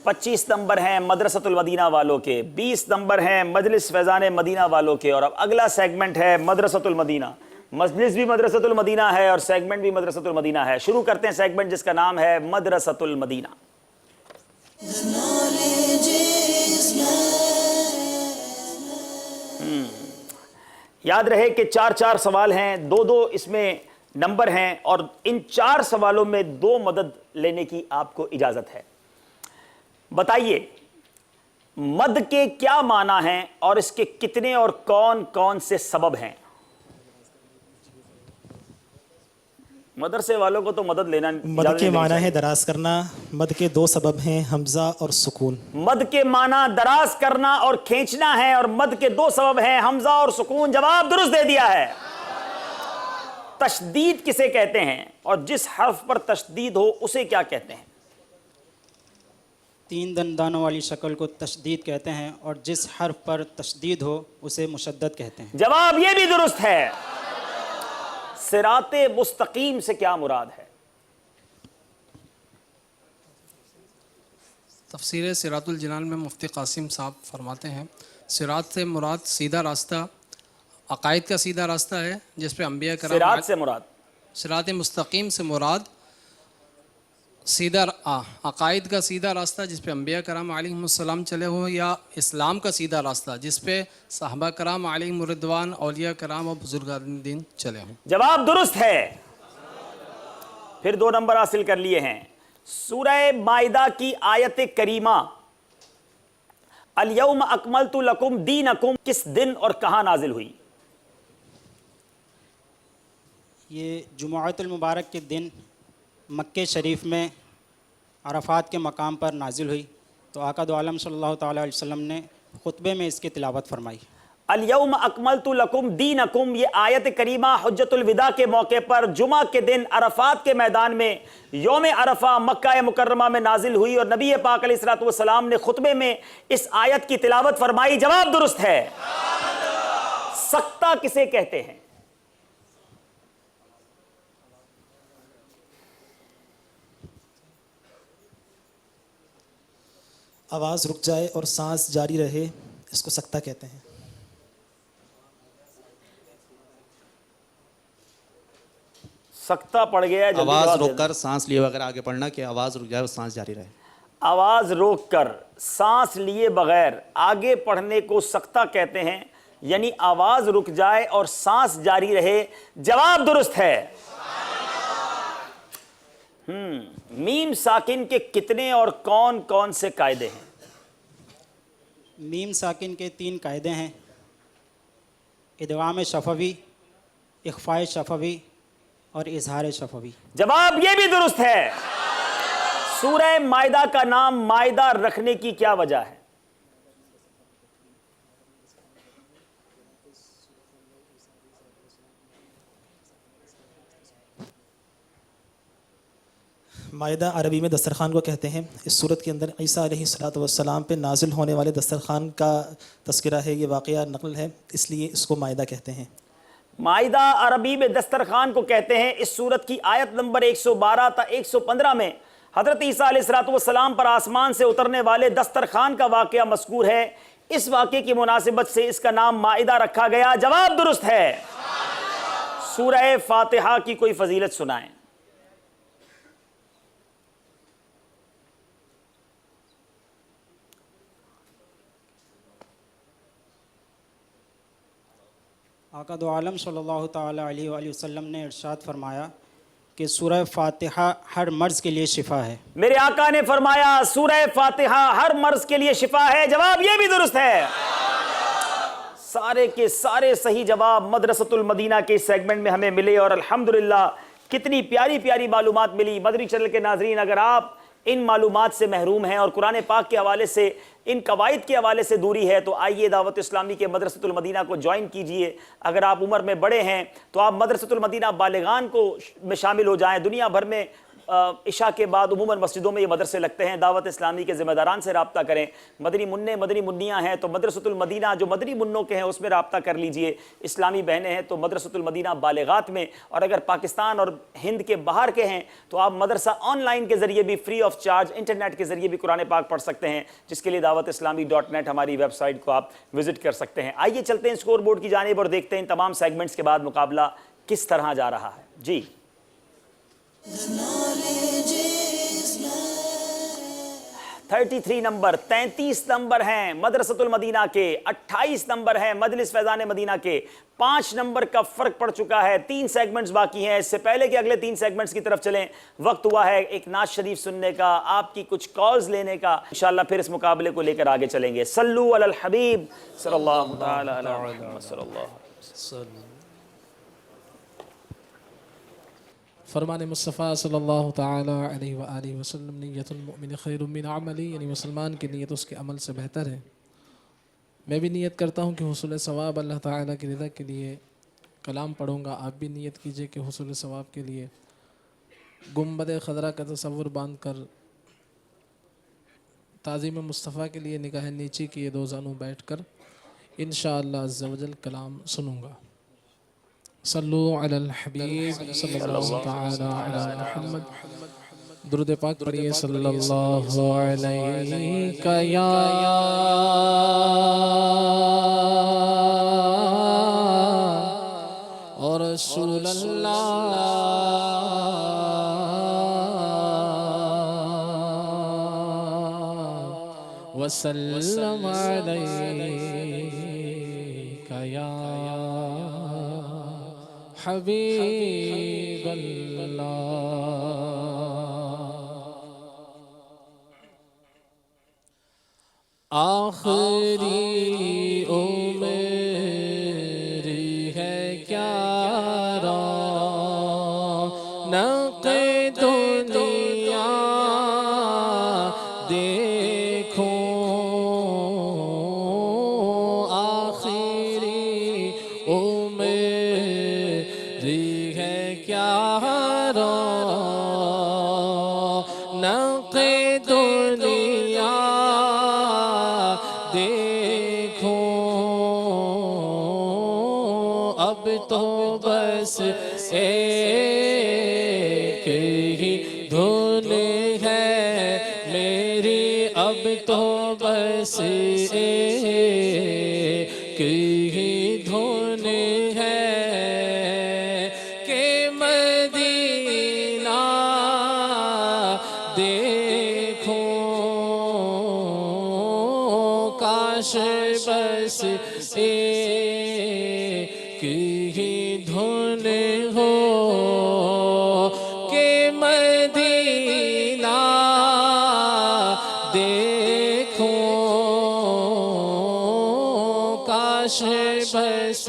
Speaker 2: 25 नंबर हैं मदरसतुल मदीना वालों के, 20 नंबर हैं मजलिस फैज़ान मदीना वालों के, और अब अगला सेगमेंट है मदरसतुल मदीना। मजलिस भी मदरसतुल मदीना है और सेगमेंट भी मदरसतुल मदीना है। शुरू करते हैं सेगमेंट जिसका नाम है मदरसतुल मदीना। याद रहे कि 4-4 सवाल हैं, 2-2 इसमें नंबर हैं, और इन 4 सवालों में 2 मदद लेने की आपको इजाजत है। बताइए मद के क्या माना है और इसके कितने और कौन कौन से सबब हैं? मदरसे वालों को तो मदद लेना।
Speaker 10: मद के माना है दराज करना। मद के 2 सबब हैं, हमजा और सुकून।
Speaker 2: मद के माना दराज करना और खींचना है, और मद के 2 सबब हैं, हमजा और सुकून। जवाब दुरुस्त दे दिया है। تشدید کسے کہتے ہیں اور جس حرف پر تشدید ہو اسے کیا کہتے ہیں؟
Speaker 6: 3 دندانوں والی شکل کو تشدید کہتے ہیں اور جس حرف پر تشدید ہو اسے مشدد کہتے ہیں۔
Speaker 2: جواب یہ بھی درست ہے۔ صراط مستقیم سے کیا مراد ہے؟
Speaker 9: تفسیر صراط الجنان میں مفتی قاسم صاحب فرماتے ہیں صراط سے مراد سیدھا راستہ، عقائد کا سیدھا راستہ ہے جس پہ انبیاء کرام،
Speaker 2: صراط سے مراد،
Speaker 9: صراط مستقیم سے مراد سیدھا عقائد کا سیدھا راستہ جس پہ انبیاء کرام علیہم السلام چلے ہوں، یا اسلام کا سیدھا راستہ جس پہ صحابہ کرام علیہم الرضوان، اولیاء کرام اور بزرگان دین چلے ہوں۔
Speaker 2: جواب درست ہے، پھر 2 نمبر حاصل کر لیے ہیں۔ سورہ مائدہ کی آیت کریمہ الیوم اکملت لکم دینکم کس دن اور کہاں نازل ہوئی؟
Speaker 6: یہ جمعۃ المبارک کے دن مکہ شریف میں عرفات کے مقام پر نازل ہوئی، تو آقا دو عالم صلی اللہ تعالیٰ علیہ وسلم نے خطبے میں اس کی تلاوت فرمائی۔
Speaker 2: الیوم اکملت لکم دینکم، یہ آیت کریمہ حجۃ الوداع کے موقع پر جمعہ کے دن عرفات کے میدان میں یوم عرفہ مکہ مکرمہ میں نازل ہوئی اور نبی پاک علیہ الصلوۃ والسلام نے خطبے میں اس آیت کی تلاوت فرمائی۔ جواب درست ہے۔ سکتہ کسے کہتے ہیں؟
Speaker 10: آواز رک جائے اور سانس جاری رہے، اس کو سکتہ کہتے ہیں۔
Speaker 2: سکتہ پڑ گیا، جلدی
Speaker 5: آواز
Speaker 2: جواب دے
Speaker 5: روک کر سانس لیے بغیر آگے پڑھنا کہ آواز رک جائے اور سانس جاری رہے۔
Speaker 2: آواز روک کر سانس لیے بغیر آگے پڑھنے کو سکتہ کہتے ہیں، یعنی آواز رک جائے اور سانس جاری رہے۔ جواب درست ہے۔ میم ساکن کے کتنے اور کون کون سے قاعدے ہیں؟
Speaker 6: میم ساکن کے 3 قاعدے ہیں، ادغام شفوی، اخفاء شفوی اور اظہار شفوی۔
Speaker 2: جواب یہ بھی درست ہے۔ سورہ مائدہ کا نام مائدہ رکھنے کی کیا وجہ ہے؟
Speaker 10: مائدہ عربی میں دسترخوان کو کہتے ہیں۔ اس صورت کے اندر عیسیٰ علیہ السلام پہ نازل ہونے والے دسترخوان کا تذکرہ ہے، یہ واقعہ نقل ہے، اس لیے اس کو مائدہ کہتے ہیں۔
Speaker 2: مائدہ عربی میں دسترخوان کو کہتے ہیں۔ اس سورت کی آیت نمبر 112 تا 115 میں حضرت عیسیٰ علیہ السلام پر آسمان سے اترنے والے دسترخوان کا واقعہ مذکور ہے۔ اس واقعے کی مناسبت سے اس کا نام مائدہ رکھا گیا۔ جواب درست ہے۔ سورہ فاتحہ کی کوئی فضیلت سنائیں۔
Speaker 6: آقا دو عالم صلی اللہ تعالیٰ علیہ وآلہ وسلم نے ارشاد فرمایا کہ سورہ فاتحہ ہر مرض کے لیے شفا ہے۔
Speaker 2: میرے آقا نے فرمایا سورہ فاتحہ ہر مرض کے لیے شفا ہے۔ جواب یہ بھی درست ہے۔ سارے کے سارے صحیح جواب مدرسۃ المدینہ کے سیگمنٹ میں ہمیں ملے اور الحمدللہ کتنی پیاری پیاری معلومات ملی۔ مدنی چینل کے ناظرین، اگر آپ ان معلومات سے محروم ہیں اور قرآن پاک کے حوالے سے، ان قواعد کے حوالے سے دوری ہے، تو آئیے دعوت اسلامی کے مدرسۃ المدینہ کو جوائن کیجئے۔ اگر آپ عمر میں بڑے ہیں تو آپ مدرسۃ المدینہ بالغان کو میں شامل ہو جائیں۔ دنیا بھر میں عشاء کے بعد عموماً مسجدوں میں یہ مدرسے لگتے ہیں۔ دعوت اسلامی کے ذمہ داران سے رابطہ کریں۔ مدنی منع مدنی منیاں ہیں تو مدرسۃ المدینہ جو مدنی منوں کے ہیں اس میں رابطہ کر لیجئے۔ اسلامی بہنیں ہیں تو مدرسۃ المدینہ بالغات میں، اور اگر پاکستان اور ہند کے باہر کے ہیں تو آپ مدرسہ آن لائن کے ذریعے بھی فری آف چارج انٹرنیٹ کے ذریعے بھی قرآن پاک پڑھ سکتے ہیں، جس کے لیے dawatIslami.net ہماری ویب سائٹ کو آپ وزٹ کر سکتے ہیں۔ آئیے چلتے ہیں اسکور بورڈ کی جانب اور دیکھتے ہیں ان تمام سیگمنٹس کے بعد مقابلہ کس طرح جا رہا ہے۔ جی 33 نمبر، 33 نمبر ہیں مدرسۃ المدینہ کے، 28 نمبر ہیں مجلس فیضان مدینہ کے۔ 5 نمبر کا فرق پڑ چکا ہے۔ 3 سیگمنٹس باقی ہیں۔ اس سے پہلے کہ اگلے 3 سیگمنٹس کی طرف چلیں، وقت ہوا ہے ایک نعت شریف سننے کا، آپ کی کچھ کالز لینے کا۔ انشاءاللہ پھر اس مقابلے کو لے کر آگے چلیں گے۔ صلو علی الحبیب صلی اللہ تعالی علی محمد صلی اللہ علیہ وسلم۔
Speaker 9: فرمان مصطفیٰ صلی اللہ تعالیٰ علیہ وآلہ وسلم، نیت المؤمن خیر من عملی، یعنی مسلمان کی نیت اس کے عمل سے بہتر ہے۔ میں بھی نیت کرتا ہوں کہ حصول ثواب اللہ تعالیٰ کی رضا کے لیے کلام پڑھوں گا، آپ بھی نیت کیجئے کہ حصول ثواب کے لیے گنبد خضرا کا تصور باندھ کر تعظیم مصطفیٰ کے لیے نگاہ نیچی کیے دو زانوں بیٹھ کر انشاءاللہ عز و جل کلام سنوں گا۔ صلو علی الحبیب صلی اللہ تعالی علی محمد، درود پاک پڑھیے صلی اللہ علیہ یا اور رسول اللہ وسلم علیک یا حبیب اللہ۔ آخری عمر ہے کیا رونق دنیا دیکھو، آخری عمر ہے کیا رونق دنیا دیکھو، اب تو بس ایک ہی دھن ہے میری، اب تو بس ایک ہی دھن ہے کہ مدینہ دیکھو، کاش بس ایک ہی دھن ہو کہ مدینہ دیکھو، کاش بس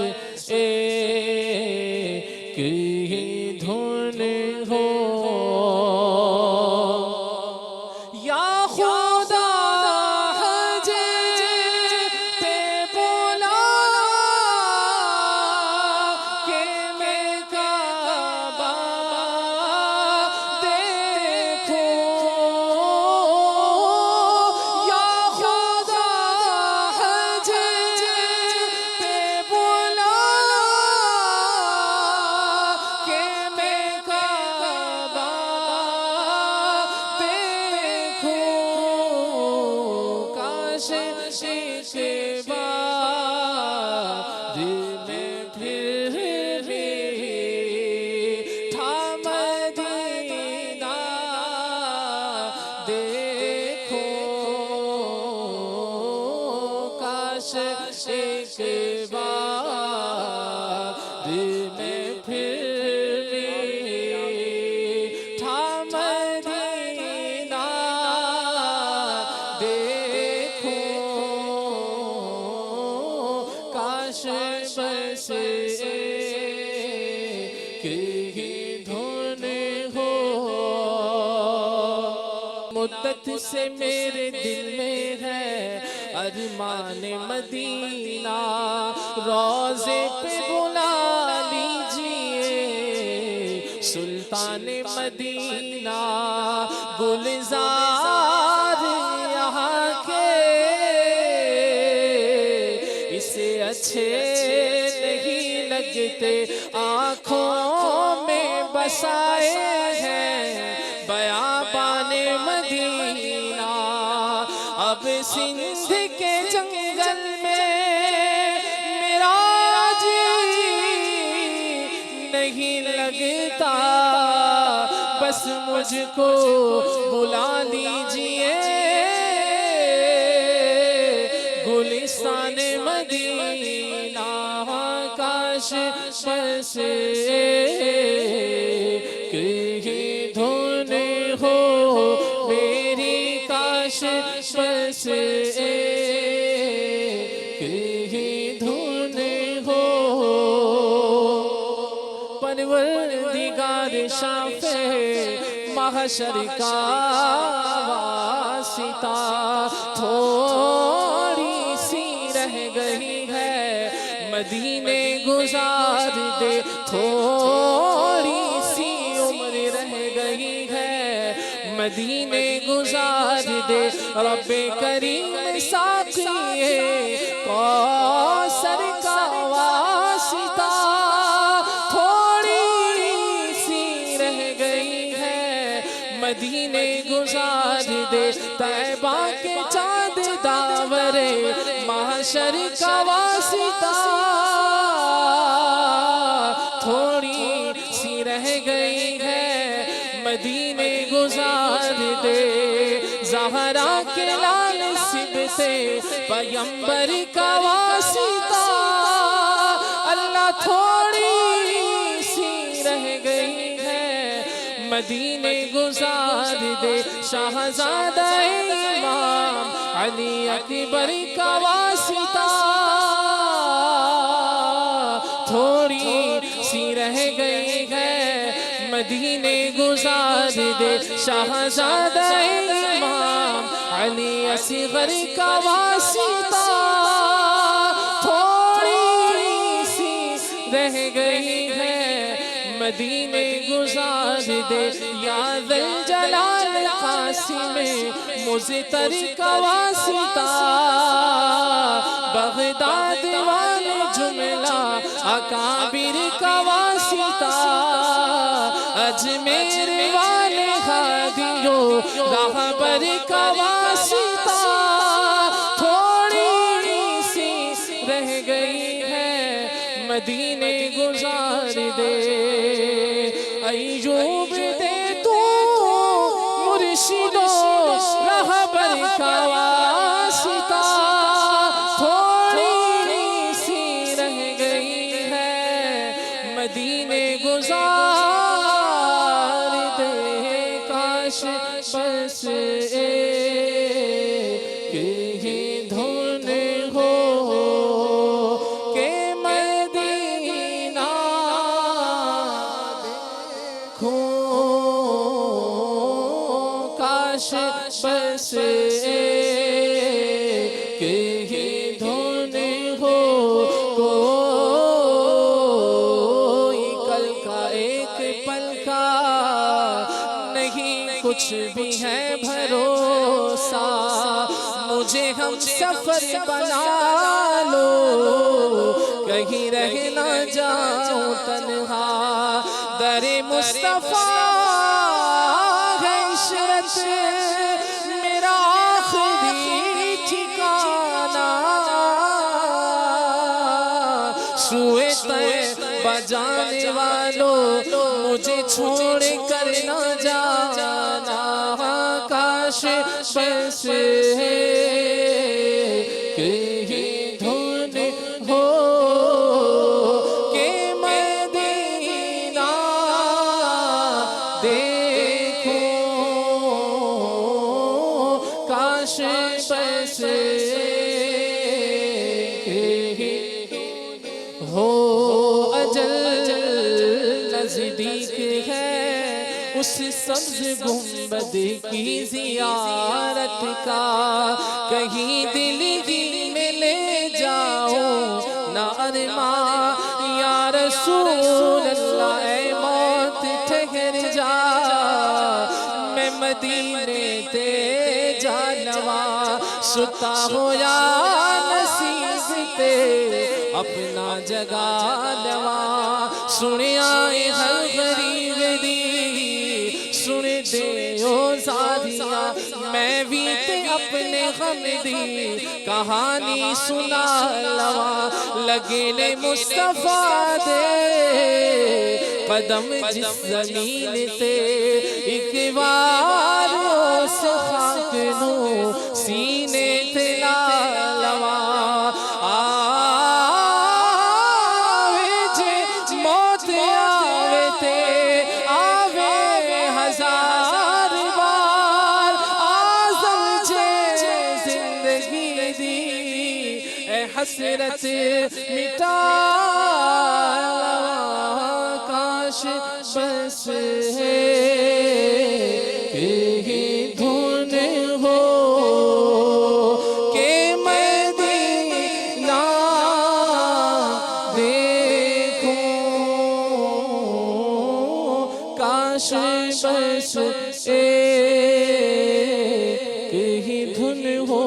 Speaker 9: ایک ہی دھن ہو۔ یا خدا مدت سے میرے دل میں ہے ارمان مدینہ، روضے پہ بلا لیجئے سلطان مدینہ، گلزار یہاں کے اسے اچھے نہیں لگتے، آنکھوں میں بسائے ہیں بیابان مدینہ، اب سندھ کے جنگل میں میرا جی نہیں لگتا، بس مجھ کو بلا لیجئے گلستان مدینہ، کاش بس کہیں دھن ہو میری، کاش بس کہیں دھن ہو، پروردگار شافع محشر کا واسطہ تھوڑی سی رہ گئی ہے،
Speaker 17: مدینے گزار دے تھوڑی سی عمر رہ گئی ہے مدینے گزار دے رب کریم ساقی کوثر کا واسطہ تھوڑی سی رہ گئی ہے مدینے گزار دے طیبہ کے چاند داور محشر کا واسطہ تھوڑی سی رہ گئی ہے مدینے گزار دے زہرا کے لال سبتے پیمبر کا واسطہ اللہ تھوڑی سی رہ گئی ہے مدینے گزار دے شاہزادہ امام علی اکبر کا واسطہ تھوڑی سی رہ گئی ہے مدینے گزار دے شاہزادہ امام علی اصغر کا واسطہ تھوڑی سی رہ گئی ہے مدینے گزار دے یا ذی الجلال قاسم مزتر کا واسطہ بغداد والے جملہ اکابر کا واسطہ اجمیر والے ہادیوں راہبر کا واسطہ تھوڑی سی رہ گئی ہے مدینے گزار دے ایوب دے تو مرشد و راہبر کا واسطہ تھوڑی سی رہ گئی ہے مدینے گزار دے کاش بس یہی دھن ہو کہ مدینہ دیکھوں کاش بس یہی دھن ہو کوئی کل کا ایک پل کا نہیں کچھ بھی ہے بھروسہ مجھے ہم سفر بنا لو کہیں رہ نہ جاؤں تنہا در مصطفیٰ ہے عشرت میرا آخری ٹھکانہ سوئے طیبہ جانے والوں مجھے چھوڑ کر نہ جانا کاش بس کہیں دھن ہو کہ مدینہ دیکھوں کاش بس ہو اجل نزدیک ہے اس سبز گنبد کی زیارت کا کہیں دل ہی میں لے جاؤ نہ ارماں یا رسول اللہ اے موت ٹھہر جا میں مدینے تے جانوا ستا ہو یا نصیب تے اپنا جگہ لوا سنیا ہر غریب دی سن دے او زادیا میں بھی تے اپنے غم دی کہانی سنا لوا لگے لے مصطفیٰ دے قدم جس زمین تے ایک بار اس خاک نو سینے تے لا لوا حسرت مٹا کاش بس ہے کہیں دھن ہو کہ مدینہ काश बस एक ही धुन हो।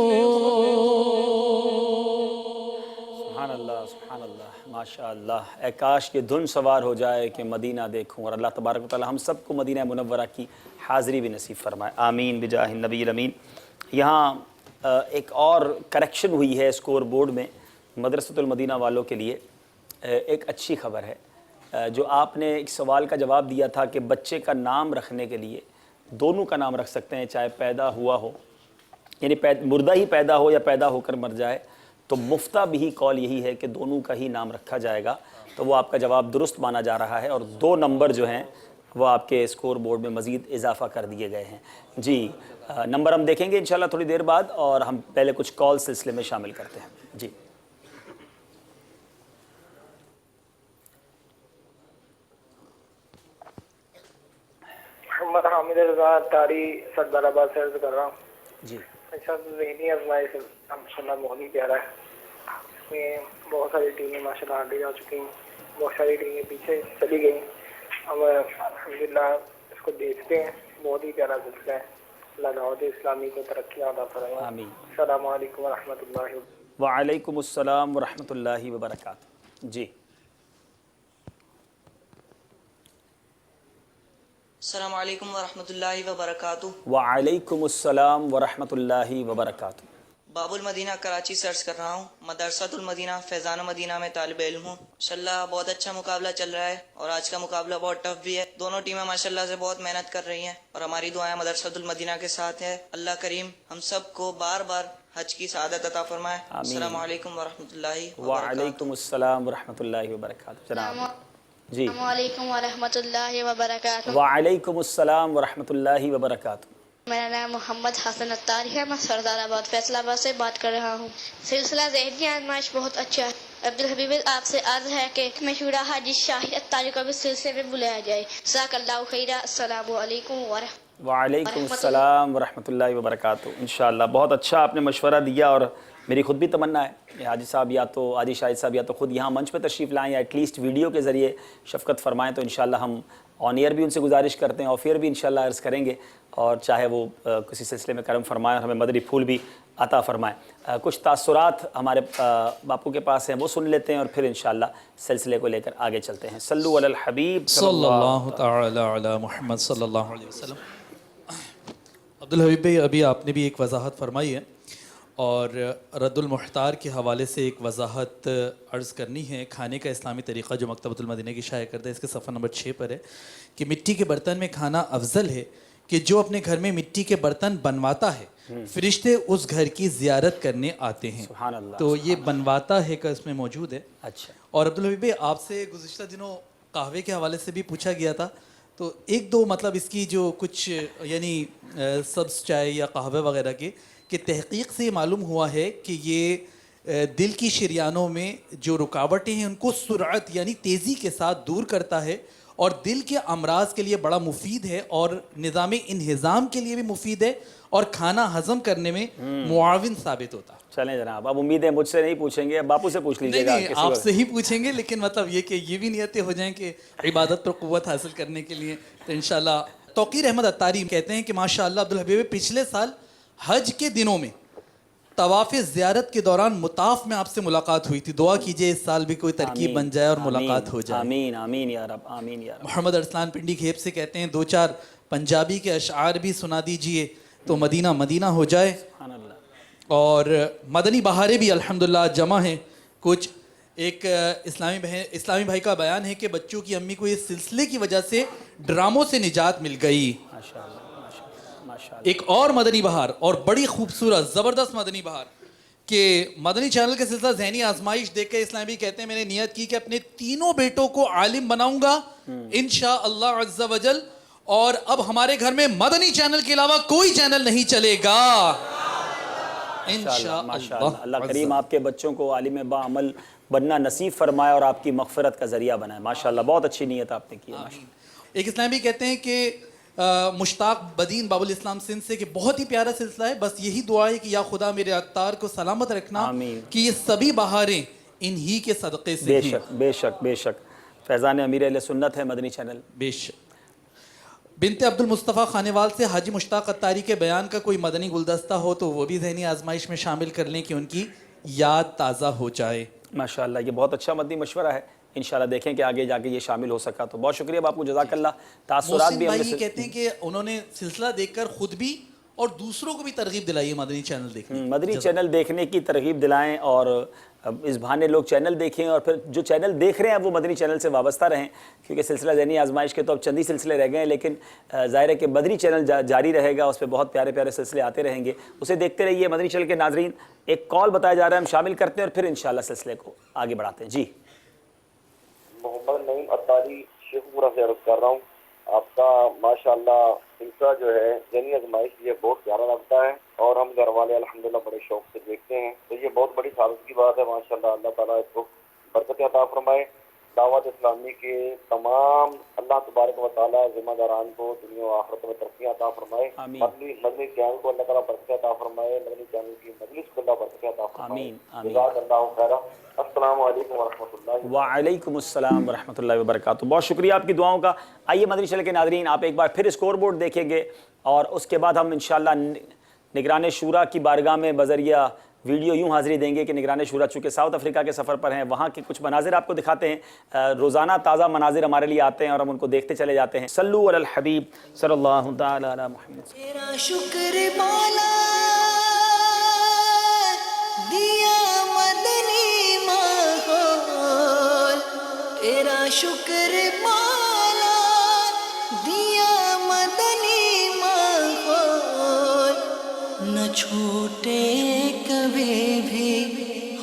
Speaker 2: सुभान अल्लाह माशाअल्लाह। ए काश की धुन सवार हो जाए कि मदीना देखूं, और अल्लाह तबारक व तआला हम सबको मदीना मुनव्वरा की हाज़िरी भी नसीब फरमाए, आमीन बिजाहि नबी अमीन। यहाँ एक और करेक्शन हुई है स्कोर बोर्ड में मदरसतुल मदीना वालों के लिए। एक अच्छी खबर है, जो आपने एक सवाल का जवाब दिया था कि बच्चे का नाम रखने के लिए दोनों का नाम रख सकते हैं, चाहे पैदा हुआ हो, यानी मुर्दा ही पैदा हो या पैदा होकर मर जाए, तो मुफ्ता भी कौल यही है कि दोनों का ही नाम रखा जाएगा। तो वो आपका जवाब दुरुस्त माना जा रहा है और 2 नंबर जो हैं वो आपके स्कोर बोर्ड में मज़ीद इजाफ़ा कर दिए गए हैं। जी नंबर हम देखेंगे इंशाल्लाह थोड़ी देर बाद, और हम पहले कुछ कॉल सिलसिले में शामिल करते हैं। जी
Speaker 18: मोहम्मद हामिद रज़ा तारी सरदाराबाद से अर्ज़ कर रहा हूँ।
Speaker 2: जी
Speaker 18: अच्छा, ज़हनी आज़माइश सुनना बहुत ही प्यारा है। इसमें बहुत सारी टीमें माशाल्लाह आगे जा चुकी हैं, बहुत सारी टीमें पीछे चली गई। हम अल्हम्दुलिल्लाह इसको देखते हैं, बहुत ही प्यारा सिलसिला है। अल्लाह दावत इस्लामी को तरक्की अता फरमाए।
Speaker 2: आमीन।
Speaker 18: अस्सलामु अलैकुम व रहमतुल्लाहि
Speaker 2: व अलैकुम अस्सलाम व रहमतुल्लाहि व बरकातुहू। जी
Speaker 19: अस्सलामु अलैकुम व रहमतुल्लाहि व बरकातुहू।
Speaker 2: व अलैकुम अस्सलाम व रहमतुल्लाहि व बरकातुहू।
Speaker 19: बाबुल मदीना कराची सर्च कर रहा हूँ। मदरसतुल मदीना फैज़ान मदीना में तालिब इल्म हूँ। माशाल्लाह बहुत अच्छा मुकाबला चल रहा है और आज का मुकाबला बहुत टफ भी है। दोनों टीमें माशाल्लाह से बहुत मेहनत कर रही हैं और हमारी दुआएं मदरसतुल मदीना के साथ है। अल्लाह करीम हम सब को बार बार हज की सआदत अता फरमाए। अस्सलामु अलैकुम व रहमतुल्लाहि
Speaker 2: व अलैकुम अस्सलाम व रहमतुल्लाहि व बरकातुहू। जनाब जी
Speaker 12: अस्सलामुअलैकुम व रहमतुल्लाहि व बरकातुहू।
Speaker 2: व अलैकुम अस्सलाम व रहमतुल्लाहि व बरकातुहू।
Speaker 12: मेरा नाम मोहम्मद हसन अत्तारी है, मैं सरदाराबाद फैसलाबाद से बात कर रहा हूँ। सिलसिला ज़हनी आज़माइश बहुत अच्छा है। अब्दुल हबीब आपसे अर्ज है कि मशहूर हाजी शाहिद अत्तारी को भी सिलसिले में बुलाया जाए। जज़ाकल्लाहु खैरा। अस्सलामु अलैकुम
Speaker 2: वालेकुम अस्सलाम व रहमतुल्लाहि व बरकातुहू। इंशाअल्लाह बहुत अच्छा आपने मशवरा दिया, और मेरी खुद भी तमन्ना है कि हाजी साहब या तो हाजी शाहिद साहब या तो खुद यहाँ मंच पे तशरीफ़ लाएँ या एटलीस्ट वीडियो के ज़रिए शफ़क़त फ़रमाएँ, तो इंशाअल्लाह हम ऑन एयर भी उनसे गुजारिश करते हैं, ऑफ एयर भी इंशाअल्लाह अर्ज़ करेंगे, और चाहे वो किसी सिलसिले में करम फरमाएँ और हमें मदरी फूल भी अता फ़रमाएँ। कुछ तासुरात हमारे बापू के पास हैं, वो सुन लेते हैं और फिर इंशाअल्लाह सिलसिले को लेकर आगे चलते हैं। सल्लु अलल हबीब
Speaker 11: सल्लल्लाहु तआला अला मुहम्मद सल्लल्लाहु अलैहि वसल्लम। अब्दुल हबीब भाई, अभी आपने भी एक वजाहत फरमाई है और रद्दुल मुख्तार के हवाले से एक वजाहत अर्ज़ करनी है। खाने का इस्लामी तरीक़ा जो मकतबतुल मदीना की शाया करता है, इसके सफ़ा नंबर 6 पर है कि मिट्टी के बर्तन में खाना अफजल है कि जो अपने घर में मिट्टी के बर्तन बनवाता है, फरिश्ते उस घर की ज़ियारत करने आते हैं।
Speaker 2: सुभान अल्लाह।
Speaker 11: तो ये बनवाता है का इसमें मौजूद है।
Speaker 2: अच्छा।
Speaker 11: और अब्दुल हबीब भाई, आपसे गुज़िश्ता दिनों कहवे के हवाले से भी पूछा गया था, तो एक दो मतलब इसकी जो कुछ यानी सब्ज़ चाय या कहवे वगैरह की कि तहक़ीक़ से मालूम हुआ है कि ये दिल की शरियानों में जो रुकावटें हैं उनको सुरअत यानी तेज़ी के साथ दूर करता है और दिल के अमराज के लिए बड़ा मुफीद है और निज़ाम इंहिज़ाम के लिए भी मुफीद है और खाना हज़म करने में मुआविन साबित होता है।
Speaker 2: चलें जनाब, अब उम्मीद है मुझसे नहीं पूछेंगे, अब बापू से पूछ लीजिएगा।
Speaker 11: नहीं, आपसे ही पूछेंगे, लेकिन मतलब ये कि ये भी नियतें हो जाएं कि इबादत पर क़ुव्वत हासिल करने के लिए। तो इंशाअल्लाह तौक़ीर अहमद अत्तारी कहते हैं कि माशाअल्लाह अब्दुल हबीब पिछले साल हज के दिनों में तवाफ़ ज़ियारत के दौरान मुताफ में आपसे मुलाकात हुई थी। दुआ कीजिए इस साल भी कोई तरकीब बन जाए और मुलाकात हो जाए।
Speaker 2: आमीन आमीन या रब, आमीन या रब।
Speaker 11: मोहम्मद अरसलान पिंडी खेप से कहते हैं 2-4 पंजाबी के अशआर भी सुना दीजिए तो मदीना मदीना हो जाए। और मदनी बहारें भी अल्हम्दुलिल्लाह जमा हैं कुछ। एक इस्लामी भाई का बयान है कि बच्चों की अम्मी को इस सिलसिले की वजह से ड्रामों से निजात मिल गई। एक और मदनी बहार और बड़ी खूबसूरत ज़बरदस्त मदनी बहार कि मदनी चैनल के सिलसिला ज़हनी आजमाइश देख के इस्लामी कहते हैं मैंने नियत की कि अपने तीनों बेटों को आलिम बनाऊंगा इंशाअल्लाह अज़्ज़ा वजल, और अब हमारे घर में मदनी चैनल के अलावा कोई चैनल नहीं चलेगा
Speaker 2: इंशाअल्लाह। अल्लाह करीम आपके बच्चों को आलिम बाअमल बनना नसीब फरमाए और आपकी मग़फ़िरत का ज़रिया बनाए। माशाअल्लाह, बहुत अच्छी नीयत आपने की है।
Speaker 11: एक इस्लामी कहते हैं कि मुश्ताक बदीन बाबुल इस्लाम सिंध से कि बहुत ही प्यारा सिलसिला है, बस यही दुआ है कि या खुदा मेरे अत्तार को सलामत रखना कि ये सभी बहारें इन्हीं के सदक़े से।
Speaker 2: बेशक बेशक बेशक, फैज़ान अमीर अहले सुन्नत है मदनी चैनल।
Speaker 11: बेशक। بنت عبد المصطفیٰ خانیوال سے حاجی مشتاق اتاری کے بیان کا کوئی مدنی گلدستہ ہو تو وہ بھی ذہنی آزمائش میں شامل کر لیں کہ ان کی یاد تازہ ہو جائے.
Speaker 2: ماشاءاللہ یہ بہت اچھا مدنی مشورہ ہے. انشاءاللہ دیکھیں کہ آگے جا کے یہ شامل ہو سکا تو بہت شکریہ آپ کو. جزاک اللہ. تاثرات
Speaker 11: محسن
Speaker 2: بھی ہم
Speaker 11: بھائی یہ
Speaker 2: نے
Speaker 11: کہتے ہیں کہ انہوں نے سلسلہ دیکھ کر خود بھی اور دوسروں کو بھی ترغیب دلائی ہے مدنی چینل دیکھنے.
Speaker 2: مدنی چینل دیکھنے کی ترغیب دلائیں اور اس بہانے لوگ چینل دیکھیں اور پھر جو چینل دیکھ رہے ہیں وہ مدنی چینل سے وابستہ رہیں کیونکہ سلسلہ ذہنی آزمائش کے تو اب چند ہی سلسلے رہ گئے ہیں لیکن ظاہر ہے کہ مدنی چینل جاری رہے گا. اس پہ بہت پیارے پیارے سلسلے آتے رہیں گے. اسے دیکھتے رہیے. مدنی چینل کے ناظرین ایک کال بتایا جا رہا ہے ہم شامل کرتے ہیں اور پھر انشاءاللہ سلسلے کو آگے بڑھاتے ہیں. جی
Speaker 20: محمد نعیم اتاری شیخ پورہ سے عرض کر رہا ہوں. آپ کا ماشاءاللہ سلسلہ جو ہے ذہنی آزمائش یہ بہت پیارا لگتا ہے اور ہم گھر والے الحمدللہ بڑے شوق سے دیکھتے ہیں تو یہ بہت بڑی سعادت کی بات ہے. ماشاءاللہ اللہ تعالیٰ اس کو برکت عطا فرمائے. دعوت اسلامی کے تمام اللہ تبارک و تعالیٰ ذمہ داران کو دنیا و آخرت میں ترقی عطا فرمائے. مدنی چینل کو اللہ تعالیٰ برکت عطا فرمائے. مدنی چینل کی مجلس کو اللہ برکت عطا فرمائے. جزاک اللہ خیرہ. السلام علیکم ورحمۃ اللہ.
Speaker 2: وعلیکم السلام ورحمۃ اللہ وبرکاتہ. بہت شکریہ آپ کی دعاؤں کا. آئیے مدنی چینل کے ناظرین آپ ایک بار پھر اسکور بورڈ دیکھیں گے اور اس کے بعد ہم انشاءاللہ نگران شورا کی بارگاہ میں بذریعہ ویڈیو یوں حاضری دیں گے کہ نگران شورا چونکہ ساؤتھ افریقہ کے سفر پر ہیں وہاں کے کچھ مناظر آپ کو دکھاتے ہیں. روزانہ تازہ مناظر ہمارے لیے آتے ہیں اور ہم ان کو دیکھتے چلے جاتے ہیں. صلو علی الحبیب صلی اللہ تعالی علی محمد.
Speaker 1: تیرا شکر مولا دیا مدنی ماحول. تیرا شکر مولا دیا مدنی ماحول. نہ چھوٹے کبھی بھی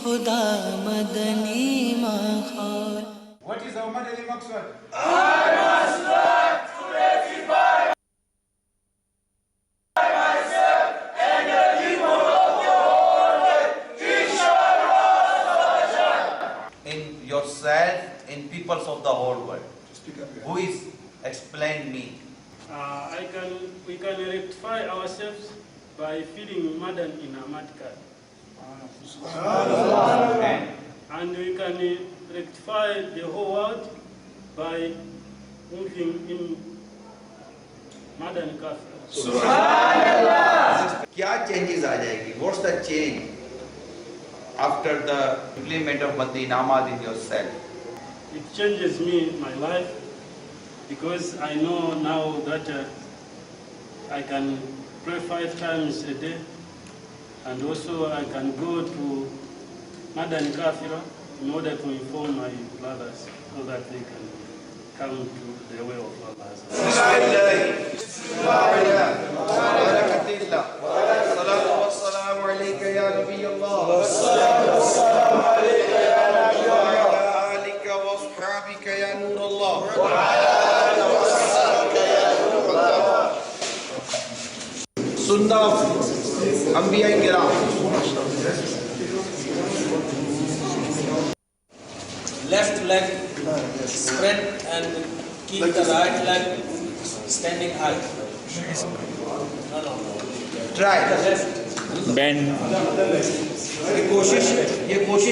Speaker 1: خدا مدنی ماحول.
Speaker 21: What is our Madani Maqsad?
Speaker 22: In yourself, in peoples of the whole world. Who is explain me?
Speaker 23: We can rectify ourselves by feeding Madan in a mud cart. And we can rectify the whole world by moving in Madan Kafir.
Speaker 22: کیا changes آ جائے گی؟ What's the change after the implement of Madni Namaz in yourself?
Speaker 23: It changes me, my life, because I know now that I can pray 5 times a day, and also I can go to Madan Kafira in order to inform my brothers so that they can come to the way of Allah.
Speaker 22: الصلاة والسلام عليك يا نبي الله وعلى آلك وأصحابك يا نور الله. سنة أنبياء الكرام.
Speaker 24: Left leg spread and keep the right leg standing high.
Speaker 22: Try.
Speaker 24: Bend.
Speaker 22: یہ کوشش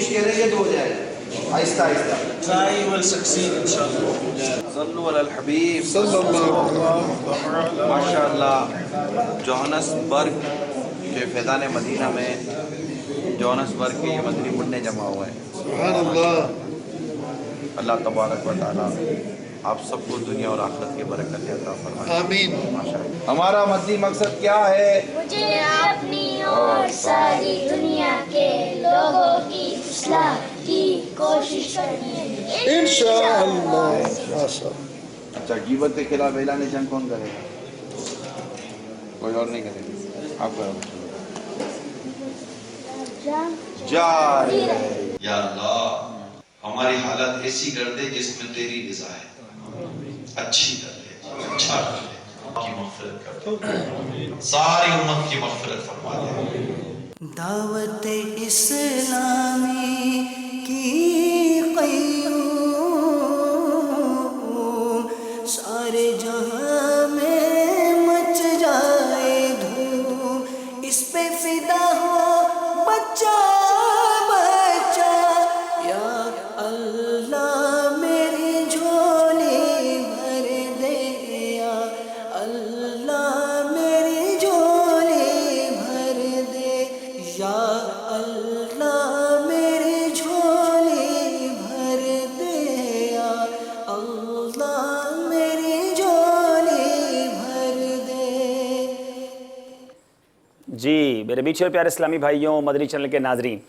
Speaker 22: کر رہے ہیں تو ہو جائے آہستہ آہستہ.
Speaker 24: Try, you will succeed inshallah.
Speaker 22: صلو علی الحبیب صلی اللہ علیہ وسلم. ماشاءاللہ جوہانسبرگ کے فیضان مدینہ میں جوہانسبرگ کے یہ مدنی منڈے جمع ہوئے ہیں. سبحان اللہ. اللہ تبارک و تعالیٰ آپ سب کو دنیا اور آخرت کی برکت عطا فرمائے. آمین. ہمارا مدنی مقصد کیا ہے؟
Speaker 25: مجھے اپنی اور ساری دنیا کے لوگوں کی اصلاح کی کوشش کرنی ہے انشاءاللہ.
Speaker 22: اچھا غیبت کے خلاف اعلان جنگ کون کرے گا؟ کوئی اور نہیں کرے گا. آپ کرو. جاری
Speaker 26: یا اللہ ہماری حالت ایسی کر دے جس میں تیری رضا ہے. اچھی کر دے, اچھا کر دے, کی مغفرت کر دے, ساری امت کی مغفرت فرما دے.
Speaker 1: دعوت اسلامی کی قیوم سارے جہاں میں مچ جائے دھوم. اس پہ فدا ہو بچہ بچہ یا اللہ میری جھولی بھر دے یا
Speaker 2: मेरे बीच और प्यारे इस्लामी भाइयों, मदनी चैनल के नाजरीन,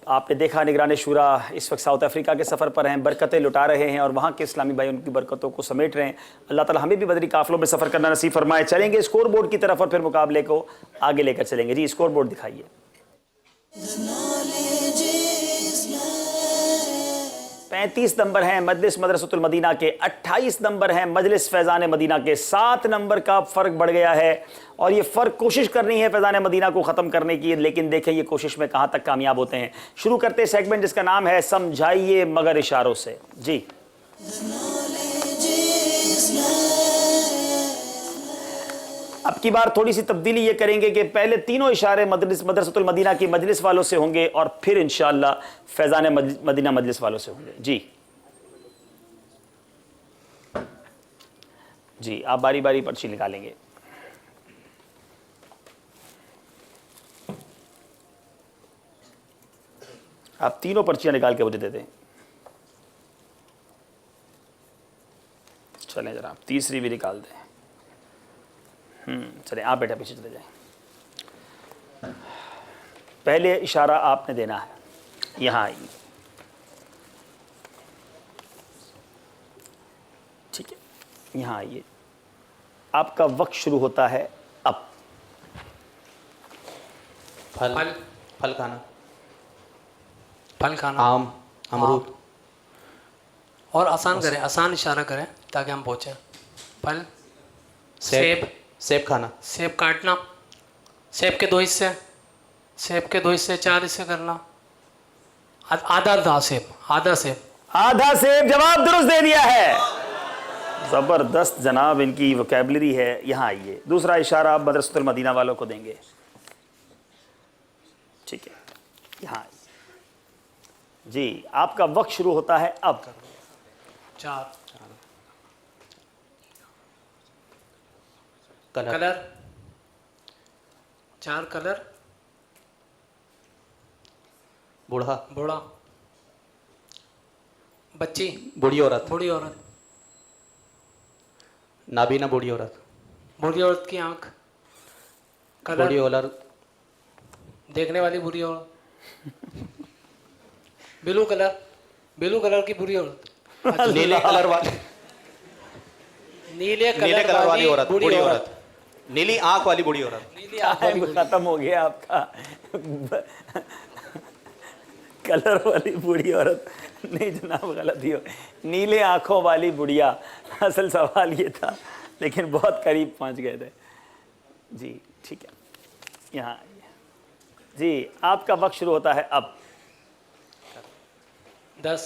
Speaker 2: आपने देखा निगरान शुरा इस वक्त साउथ अफ्रीका के सफ़र पर हैं, बरकतें लुटा रहे हैं और वहाँ के इस्लामी भाई उनकी बरकतों को समेट रहे हैं। अल्लाह ताला हमें भी बदरी काफ़िलों में सफ़र करना नसीब फरमाए। चलेंगे स्कोर बोर्ड की तरफ और फिर मुकाबले को आगे लेकर चलेंगे। जी स्कोर बोर्ड दिखाइए। 35 नंबर हैं मजलिस मदरसतुल मदीना के, 28 नंबर हैं मजलिस फैज़ान मदीना के। 7 नंबर का फ़र्क बढ़ गया है और ये फ़र्क कोशिश करनी है फैज़ान मदीना को ख़त्म करने की, लेकिन देखें ये कोशिश में कहाँ तक कामयाब होते हैं। शुरू करते हैं सेगमेंट जिसका नाम है समझाइए मगर इशारों से। जी अब की बार थोड़ी सी तब्दीली ये करेंगे कि पहले तीनों इशारे मदरसतुल मदीना की मजलिस वालों से होंगे और फिर इंशाअल्लाह फैज़ान मदीना मजलिस वालों से होंगे। जी आप बारी बारी पर्ची निकालेंगे। आप तीनों पर्चियां निकाल के मुझे दे दें। चलें जरा, आप तीसरी भी निकाल दें। चलें आप बेटा पीछे चले जाएं। पहले इशारा आपने देना है, यहाँ आइए। ठीक है, यहाँ आइए। आपका वक्त शुरू होता है अब।
Speaker 5: फल फल खाना,
Speaker 9: फल खाना,
Speaker 5: आम, अमरूद।
Speaker 9: और आसान करें, आसान इशारा करें ताकि हम पहुँचें। फल, सेब,
Speaker 5: सेब खाना,
Speaker 9: सेब काटना, सेब के 2 हिस्से, सेब के 2 हिस्से 4 हिस्से करना, आधा सेब, आधा सेब,
Speaker 2: आधा सेब। जवाब दुरुस्त दे दिया है, ज़बरदस्त जनाब, इनकी वोकैबलरी है। यहाँ आइए। दूसरा इशारा आप मदरसतुल मदीना वालों को देंगे। ठीक है, यहाँ आइए। जी आपका वक्त शुरू होता है अब।
Speaker 9: 4 कलर, 4 कलर,
Speaker 5: बूढ़ा,
Speaker 9: बूढ़ा, बच्ची,
Speaker 5: बूढ़ी औरत,
Speaker 9: बूढ़ी औरत,
Speaker 5: नाबीना बूढ़ी औरत,
Speaker 9: बूढ़ी औरत की आंख, कलर,
Speaker 5: बूढ़ी औरत,
Speaker 9: देखने वाली बूढ़ी औरत, ब्लू कलर, ब्लू कलर की बूढ़ी औरत,
Speaker 5: नीले कलर वाली,
Speaker 9: नीले कलर
Speaker 5: वाली औरत, बूढ़ी औरत, नीली आंख वाली बूढ़ी औरत।
Speaker 2: खत्म हो गया आपका। कलर वाली बूढ़ी औरत नहीं जनाब, गलती हो। नीले आंखों वाली बुढ़िया, असल सवाल ये था, लेकिन बहुत करीब पहुंच गए थे। जी ठीक है, यहाँ जी आपका वक्त शुरू होता है अब।
Speaker 9: 10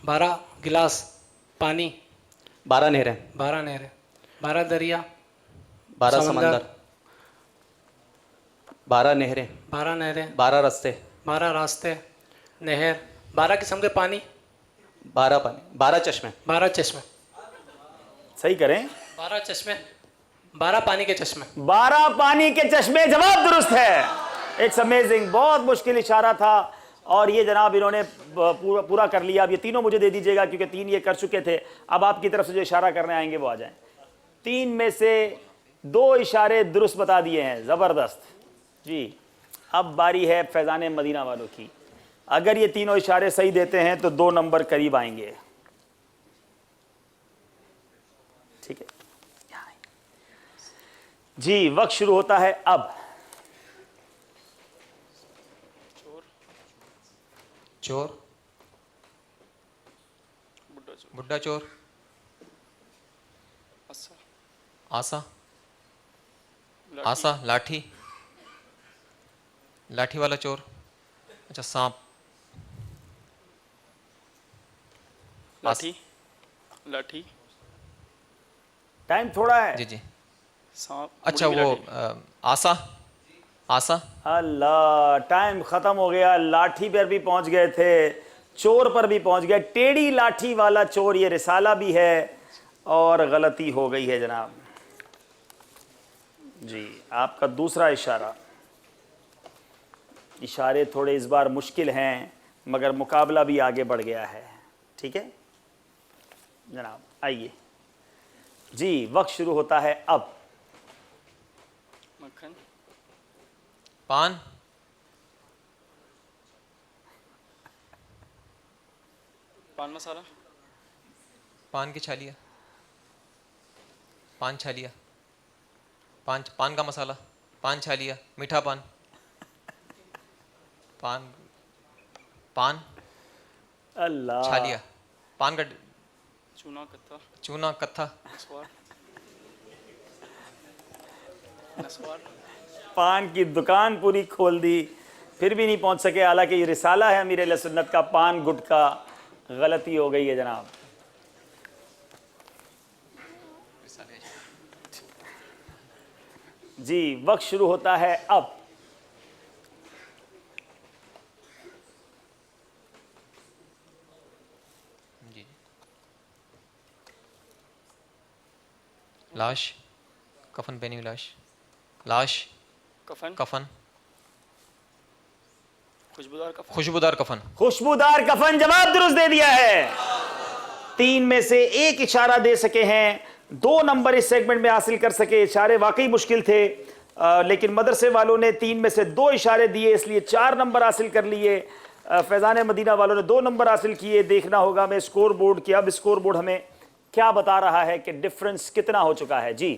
Speaker 9: 12 गिलास पानी,
Speaker 5: 12 नहरें,
Speaker 9: 12 नहरें, 12 दरिया,
Speaker 5: 12 समंदर, 12 नहरें,
Speaker 9: 12 नहरें,
Speaker 5: 12 रास्ते,
Speaker 9: 12 रास्ते, नहर, 12 किस्म के पानी,
Speaker 5: 12 पानी, 12 चश्मे,
Speaker 9: 12 चश्मे,
Speaker 2: सही करें,
Speaker 9: 12 चश्मे, 12 पानी के चश्मे,
Speaker 2: 12 पानी के चश्मे। जवाब दुरुस्त है। इट्स अमेजिंग, बहुत मुश्किल इशारा था और ये जनाब इन्होंने पूरा कर लिया। अब ये तीनों मुझे दे दीजिएगा क्योंकि 3 ये कर चुके थे। अब आपकी तरफ से जो इशारा करने आएंगे वो आ जाएं। 3 में से 2 इशारे दुरुस्त बता दिए हैं, ज़बरदस्त। जी अब बारी है फैज़ान मदीना वालों की। अगर ये तीनों इशारे सही देते हैं तो 2 नंबर करीब आएंगे। ठीक है जी, वक्त शुरू होता है अब।
Speaker 7: चोर, बुड्ढा चोर, आसा, आसा, लाठी, लाठी वाला चोर। अच्छा, सांप,
Speaker 8: लाठी, लाठी,
Speaker 2: टाइम थोड़ा है।
Speaker 7: जी जी,
Speaker 8: सांप।
Speaker 7: अच्छा वो आसा, आसा।
Speaker 2: अल्लाह, टाइम खत्म हो गया। लाठी पर भी पहुंच गए थे, चोर पर भी पहुंच गए। टेढ़ी लाठी वाला चोर ये रिसाला भी है और गलती हो गई है जनाब। जी आपका दूसरा इशारा। इशारे थोड़े इस बार मुश्किल हैं मगर मुकाबला भी आगे बढ़ गया है। ठीक है जनाब, आइए जी, वक्त शुरू होता है अब।
Speaker 7: पान,
Speaker 8: पान मसाला,
Speaker 7: पान की छालिया, पान छालिया, पान का मसाला, पान छालिया, मीठा पान, पान
Speaker 2: अल्लाह
Speaker 7: छालिया, पान का
Speaker 8: चूना कत्था,
Speaker 7: चूना कत्था,
Speaker 8: नस्वार,
Speaker 2: पान की दुकान पूरी खोल दी, फिर भी नहीं पहुंच सके। हालांकि ये रिसाला है अमीर अहले सुन्नत का, पान गुटका, गलती हो गई है जनाब। जी वक्त शुरू होता है अब।
Speaker 7: जी लाश, कफन पहनी हुई लाश, लाश,
Speaker 8: कफन,
Speaker 7: कफन,
Speaker 8: खुशबूदार कफन,
Speaker 7: खुशबूदार कफन,
Speaker 2: खुशबूदार कफन, जवाब दुरुस्त दे दिया है। 3 में से 1 इशारा दे सके हैं, 2 नंबर इस सेगमेंट में हासिल कर सके। इशारे वाकई मुश्किल थे, लेकिन मदरसे वालों ने 3 में से 2 इशारे दिए, इसलिए 4 नंबर हासिल कर लिए। फैज़ान मदीना वालों ने 2 नंबर हासिल किए। देखना होगा हमें स्कोर बोर्ड की। अब स्कोर बोर्ड हमें क्या बता रहा है कि डिफरेंस कितना हो चुका है। जी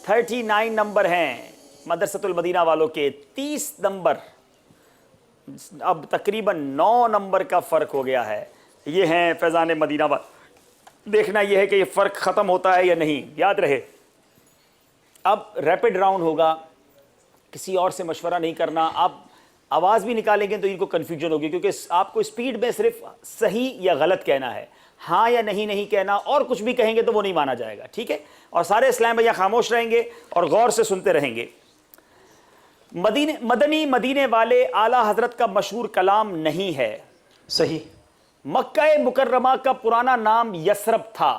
Speaker 2: 39 नंबर हैं मदरसतुल मदीना वालों के, 30 नंबर, अब तकरीबन 9 नंबर का फ़र्क हो गया है। ये हैं फैज़ान मदीना वाले। देखना यह है कि ये फ़र्क ख़त्म होता है या नहीं, याद रहे। अब रैपिड राउंड होगा, किसी और से मशवरा नहीं करना। आप आवाज़ भी निकालेंगे तो इनको कन्फ्यूजन होगी, क्योंकि आपको स्पीड में सिर्फ सही या गलत कहना है, हाँ या नहीं नहीं कहना, और कुछ भी कहेंगे तो वो नहीं माना जाएगा, ठीक है। और सारे इस्लाम भैया खामोश रहेंगे और गौर से सुनते रहेंगे। मदीने वाले आला हजरत का मशहूर कलाम नहीं है।
Speaker 10: सही।
Speaker 2: मक्का मुकर्रमा का पुराना नाम यसरब था।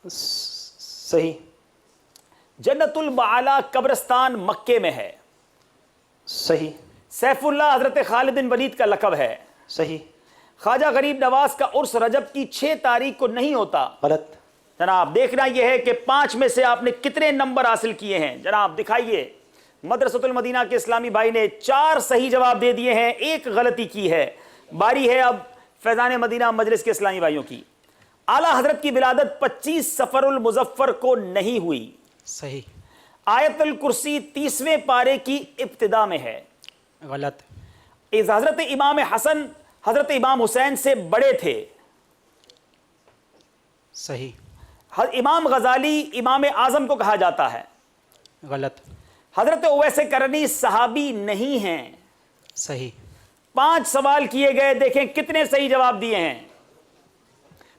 Speaker 10: सही।
Speaker 2: जन्नतुल बाला कब्रिस्तान मक्के में है।
Speaker 10: सही।
Speaker 2: सैफुल्लाह हजरत खालिद बिन वलीद का लक़ब है।
Speaker 10: सही।
Speaker 2: ख्वाजा गरीब नवाज का उर्स रजब की 6 तारीख को नहीं होता।
Speaker 10: गलत।
Speaker 2: जनाब देखना यह है कि 5 में से आपने कितने नंबर हासिल किए हैं। जनाब दिखाइए, मदरसतुल मदीना के इस्लामी भाई ने 4 सही जवाब दे दिए हैं, 1 गलती की है। बारी है अब फैज़ान मदीना मजलिस के इस्लामी भाइयों की। आला हजरत की विलादत 25 सफरुल मुजफ्फर को नहीं हुई।
Speaker 6: सही।
Speaker 2: आयतुल कुर्सी 30वें पारे की इब्तिदा में है।
Speaker 6: गलत।
Speaker 2: इस हजरत इमाम हसन हजरत इमाम हुसैन से बड़े थे।
Speaker 6: सही।
Speaker 2: इमाम गजाली इमाम आजम को कहा जाता है।
Speaker 6: गलत।
Speaker 2: हजरत उवैस करनी सहाबी नहीं हैं।
Speaker 6: सही।
Speaker 2: 5 सवाल किए गए, देखें कितने सही जवाब दिए हैं।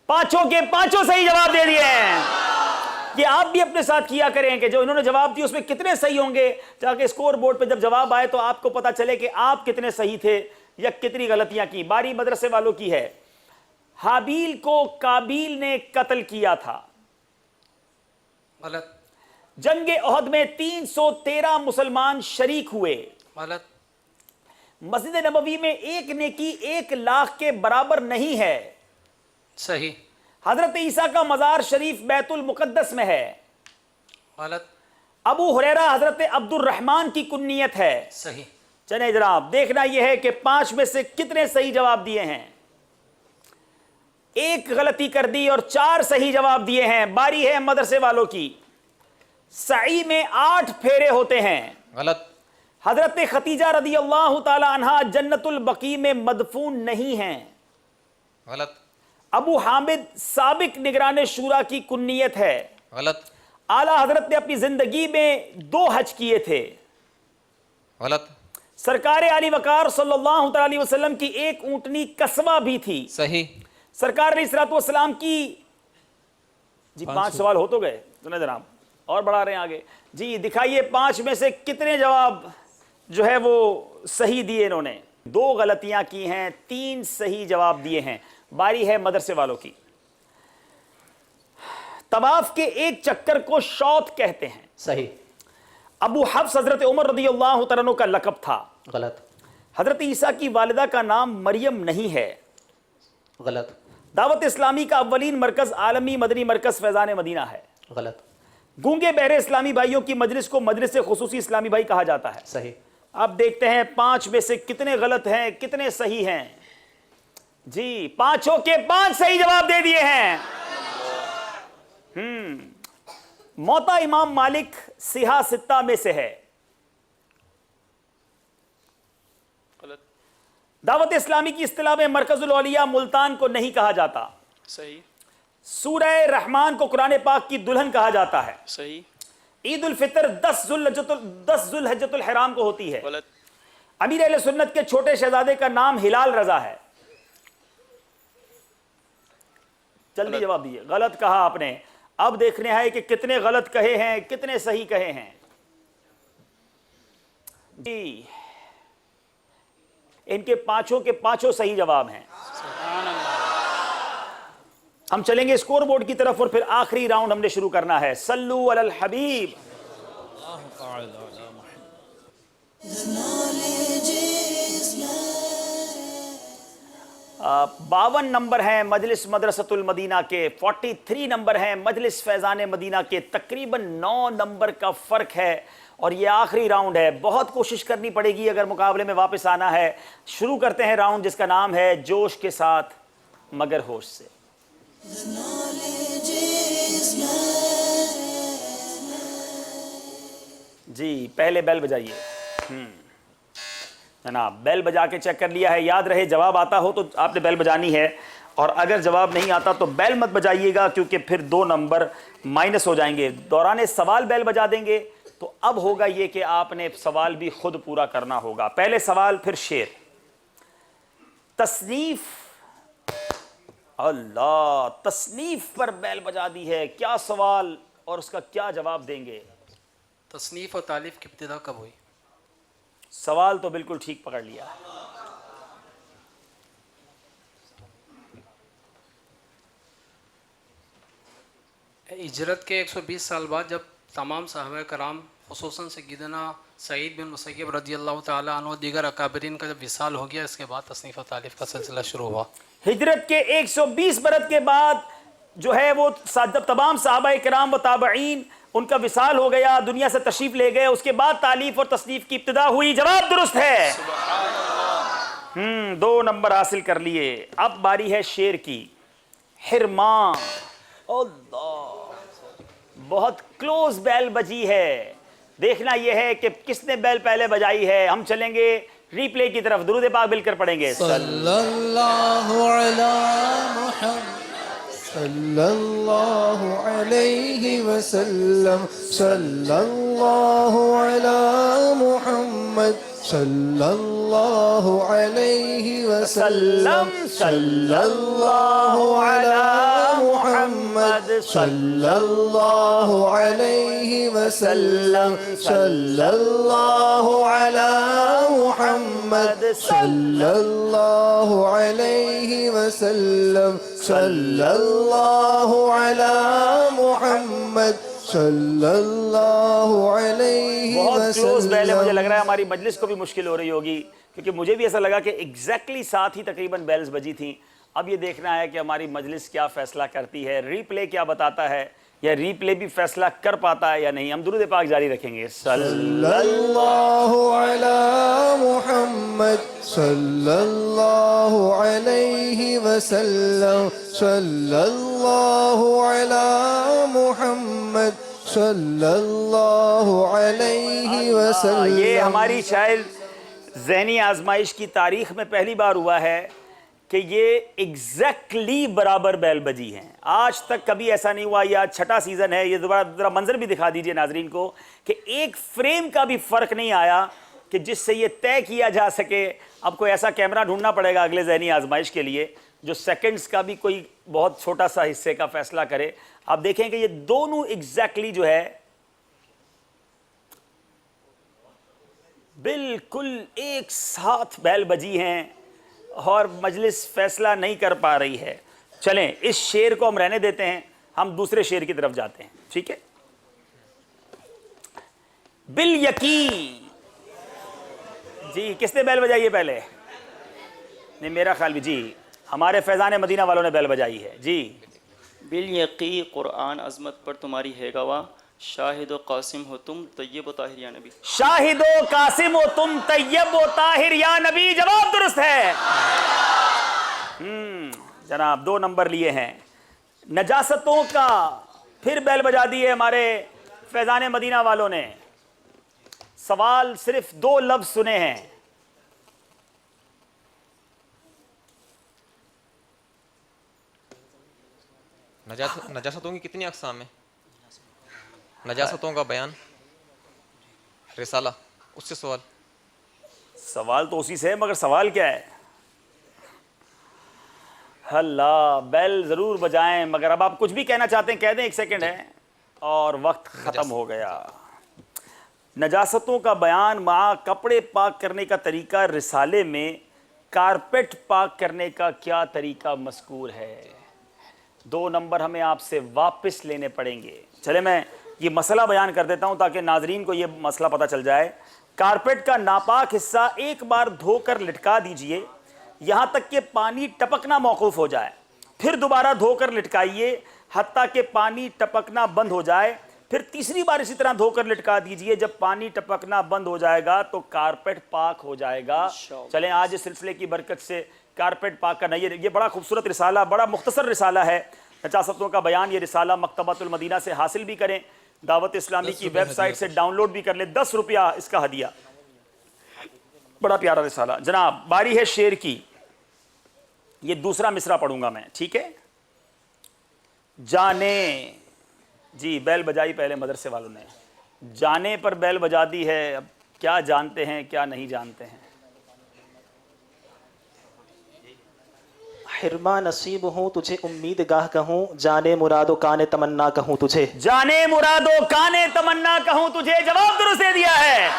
Speaker 2: 5 के 5 सही जवाब दे दिए हैं। ये आप भी अपने साथ किया करें कि जो इन्होंने जवाब दिए उसमें कितने सही होंगे, जाके स्कोर बोर्ड पे जब जवाब आए तो आपको पता चले कि आप कितने सही थे या कितनी गलतियां की। बारी मदरसे वालों की है। हाबील को काबील ने कत्ल किया था।
Speaker 9: गलत।
Speaker 2: जंगे ओहद में 313 मुसलमान शरीक हुए।
Speaker 9: गलत।
Speaker 2: मस्जिद नबवी में 1 नेकी 1 लाख के बराबर नहीं है।
Speaker 9: सही।
Speaker 2: हजरत ईसा का मज़ार शरीफ बैतुल मुकद्दस में है।
Speaker 9: गलत।
Speaker 2: अबू हुरैरा हजरत अब्दुर रहमान की कुन्नियत है।
Speaker 9: सही।
Speaker 2: चले जनाब देखना यह है कि 5 में से कितने सही जवाब दिए हैं। 1 गलती कर दी और 4 सही जवाब दिए हैं। बारी है मदरसे वालों की। सई में 8 फेरे होते हैं।
Speaker 7: गलत।
Speaker 2: हजरत खतीजा रदी अल्लाह ताला अन्हा जन्नतुल बकी में मदफून नहीं हैं।
Speaker 7: गलत।
Speaker 2: अबू हामिद साबिक निगरान शूरा की कुन्नियत है।
Speaker 7: गलत।
Speaker 2: आला हजरत ने अपनी जिंदगी में 2 हज किए थे।
Speaker 7: गलत।
Speaker 2: सरकार आली वकार सल्लल्लाहु अलैहि वसल्लम की 1 ऊंटनी कसवा भी थी।
Speaker 7: सही।
Speaker 2: सरकार अलैहिस्सलाम की जी 5 सवाल हो तो गए सुने जनाब, और बढ़ा रहे हैं आगे। जी दिखाइए 5 में से कितने जवाब जो है वो सही दिए इन्होंने। 2 गलतियां की हैं, 3 सही जवाब दिए हैं। बारी है मदरसे वालों की। तवाफ के 1 चक्कर को शौत कहते हैं।
Speaker 10: सही।
Speaker 2: अबू हफ्स हजरत उमर रदी अल्लाह तआला अन्हु का लक़ब था।
Speaker 10: गलत।
Speaker 2: हजरत ईसा की वालिदा का नाम मरियम नहीं है।
Speaker 10: गलत।
Speaker 2: दावत इस्लामी का अव्वलीन मरकज़ आलमी मदनी मरकज़ फैज़ान मदीना है।
Speaker 10: गलत।
Speaker 2: गूंगे बहरे इस्लामी भाइयों की मजलिस को मजलिस खुसूसी इस्लामी भाई कहा जाता है।
Speaker 10: सही।
Speaker 2: अब देखते हैं 5 में से कितने गलत हैं कितने सही हैं। जी 5 के 5 सही जवाब दे दिए हैं। मोता इमाम मालिक सिहा सित्ता में से है। दावत इस्लामी की इस्तिलाह में मरकजुल औलिया मुल्तान को नहीं कहा जाता।
Speaker 8: सही।
Speaker 2: सूरह रहमान को कुरान पाक की दुल्हन कहा जाता है।
Speaker 8: सही।
Speaker 2: ईद उल फितर 10 जुल्हज्जतुल हराम को होती है।
Speaker 8: गलत।
Speaker 2: अमीर अहले सुन्नत के छोटे शहजादे का नाम हिलाल रजा है। जल्दी जवाब दिए। गलत कहा आपने। अब देखने है कि कितने गलत कहे हैं कितने सही कहे हैं। जी इनके 5 के 5 सही जवाब हैं। हम चलेंगे स्कोर बोर्ड की तरफ और फिर आखिरी राउंड हमने शुरू करना है। सल्लू अलल हबीब। 52 नंबर हैं मजलिस मदरसतुल मदीना के, 43 नंबर हैं मजलिस फैज़ान मदीना के। तकरीबन 9 नंबर का फ़र्क है और ये आखिरी राउंड है। बहुत कोशिश करनी पड़ेगी अगर मुकाबले में वापस आना है। शुरू करते हैं राउंड जिसका नाम है जोश के साथ मगर होश से। जी पहले बेल बजाइए। जनाब बेल बजा के चेक कर लिया है। याद रहे जवाब आता हो तो आपने बेल बजानी है और अगर जवाब नहीं आता तो बेल मत बजाइएगा क्योंकि फिर 2 नंबर माइनस हो जाएंगे। दौरान सवाल बेल बजा देंगे तो अब होगा ये कि आपने सवाल भी खुद पूरा करना होगा। पहले सवाल फिर शेर। तसनीफ, अल्लाह, तसनीफ पर बेल बजा दी है। क्या सवाल और उसका क्या जवाब देंगे?
Speaker 9: तसनीफ और तालीफ की इब्तिदा कब हुई?
Speaker 2: सवाल तो बिल्कुल ठीक पकड़ लिया।
Speaker 9: हिजरत के 120 साल बाद जब तमाम साहबा कराम खुसूसन सय्यदना सईद बिन मुसय्यब रज़ियल्लाहु तआला अन्हु दीगर अकाबरीन का जब विसाल हो गया, इसके बाद तसनीफ़ और तालीफ़ का सिलसिला शुरू हुआ।
Speaker 2: हिजरत के 120 बरस के बाद जो है वो जब तमाम साहबा कराम व ताबईन उनका विसाल हो गया, दुनिया से तशरीफ ले गए, उसके बाद तालीफ और तसनीफ की इब्तिदा हुई। जवाब दुरुस्त है। 2 नंबर हासिल कर लिए। अब बारी है शेर की। हिरमान, बहुत क्लोज बेल बजी है। देखना यह है कि किसने बेल पहले बजाई है। हम चलेंगे रीप्ले की तरफ। दुरूद पाक मिलकर पढ़ेंगे।
Speaker 1: सल्लल्लाहु अला मुहम्मद सल्लल्लाहु अलैहि वसल्लम, सल्लल्लाहु अला मुहम्मद सल्लल्लाहु अलैहि वसल्लम, सल्लल्लाहु अला मुहम्मद सल्लल्लाहु अलैहि वसल्लम, सल्लल्लाहु अला मुहम्मद सल्लल्लाहु अलैहि वसल्लम, सल्लल्लाहु अला मुहम्मद सल्लल्लाहु अलैहि वसल्लम।
Speaker 2: बहुत क्लोज बेल है। मुझे लग रहा है हमारी मजलिस को भी मुश्किल हो रही होगी क्योंकि मुझे भी ऐसा लगा कि एग्जैक्टली साथ ही तकरीबन बेल्स बजी थी। अब ये देखना है कि हमारी मजलिस क्या फैसला करती है, रीप्ले क्या बताता है, या रीप्ले भी फैसला कर पाता है या नहीं। हम दुरूद पाक जारी रखेंगे।
Speaker 1: सल्लल्लाहु अला मुहम्मद सल्लल्लाहु अलैहि वसल्लम, सल्लल्लाहु अला मुहम्मद सल्लल्लाहु अलैहि वसल्लम।
Speaker 2: ये हमारी शायद ज़हनी आजमाइश की तारीख में पहली बार हुआ है कि ये एग्जैक्टली बराबर बेल बजी हैं। आज तक कभी ऐसा नहीं हुआ। ये आज 6ठा सीज़न है। ये ज़रा मंजर भी दिखा दीजिए नाजरीन को कि एक फ्रेम का भी फ़र्क नहीं आया कि जिससे ये तय किया जा सके। अब कोई ऐसा कैमरा ढूंढना पड़ेगा अगले ज़हनी आजमाइश के लिए जो सेकंड्स का भी कोई बहुत छोटा सा हिस्से का फैसला करे। आप देखें कि ये दोनों एग्जैक्टली जो है बिल्कुल एक साथ बेल बजी हैं और मजलिस फैसला नहीं कर पा रही है। चलें इस शेर को हम रहने देते हैं, हम दूसरे शेर की तरफ जाते हैं। ठीक है। बिल यकीन। जी किसने बेल बजाई है पहले? नहीं मेरा ख्याल भी जी हमारे फैज़ान मदीना वालों ने बेल बजाई है। जी
Speaker 8: बिल यकीन कुरान अज़मत पर तुम्हारी है गवाह, शाहिद व कासिम हो तुम तैयब व ताहिर या नबी।
Speaker 2: शाहिद व कासिम हो तुम तैयब व ताहिर या नबी, जवाब दुरुस्त है। जनाब 2 नंबर लिए हैं। नजासतों का फिर बैल बजा दी है हमारे फैजान मदीना वालों ने। सवाल सिर्फ 2 लफ्ज सुने हैं।
Speaker 7: नजासतों की कितनी अक़साम है? नजासतों का बयान, रिसाला, उससे
Speaker 2: सवाल तो उसी से है, मगर सवाल क्या है? अल्लाह, बेल ज़रूर बजाएं, मगर अब आप कुछ भी कहना चाहते हैं कह दें, 1 सेकंड है और वक्त ख़त्म हो गया। नजासतों का बयान माँ कपड़े पाक करने का तरीका, रिसाले में कारपेट पाक करने का क्या तरीका मज़कूर है? 2 नंबर हमें आपसे वापस लेने पड़ेंगे। चले मैं ये मसला बयान कर देता हूँ ताकि नाजरीन को ये मसला पता चल जाए। कारपेट का नापाक हिस्सा एक बार धोकर लटका दीजिए यहाँ तक कि पानी टपकना मौकूफ़ हो जाए, फिर दोबारा धोकर लटकाइए हत्ता कि पानी टपकना बंद हो जाए, फिर तीसरी बार इसी तरह धोकर लटका दीजिए। जब पानी टपकना बंद हो जाएगा तो कारपेट पाक हो जाएगा। चलें आज इस सिलसिले की बरकत से कारपेट पाक का नहीं, ये बड़ा खूबसूरत रिसाला, बड़ा मुख्तसर रिसाला है नजासतों का बयान। ये रिसाला मकतबतुल मदीना से हासिल भी करें, दावत इस्लामी की वेबसाइट से डाउनलोड भी कर लें। 10 रुपया इसका हदिया। बड़ा प्यारा रिसाला। जनाब बारी है शेर की। ये दूसरा मिसरा पढ़ूंगा मैं, ठीक है? जाने, जी बैल बजाई पहले मदरसे वालों ने, जाने पर बैल बजा दी है। अब क्या जानते हैं क्या नहीं जानते हैं?
Speaker 10: हिरमा नसीब हूँ तुझे उम्मीद गाह कहूँ, जाने मुरादो काने तमन्ना कहूँ तुझे।
Speaker 2: जाने मुरादो काने तमन्ना कहूँ तुझे, जवाब दुरुस्त दे दिया है।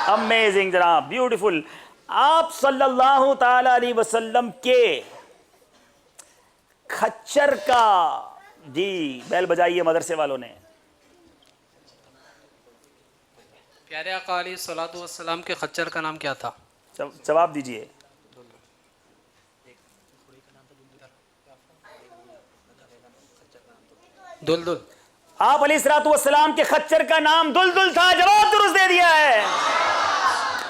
Speaker 2: अमेजिंग जनाब, ब्यूटीफुल। आप सल्लल्लाहु ताला अलैहि वसल्लम के खच्चर का, जी बैल बजाइए मदरसे वालों ने।
Speaker 9: प्यारे आका अलैहिस्सलातु वस्सलाम के खच्चर का नाम क्या था?
Speaker 2: जवाब दीजिए।
Speaker 9: दुलदुल।
Speaker 2: आप अलैहिस्सलातु वस्सलाम के खच्चर का नाम दुलदुल था, जवाब दुरुस्त दे दिया है।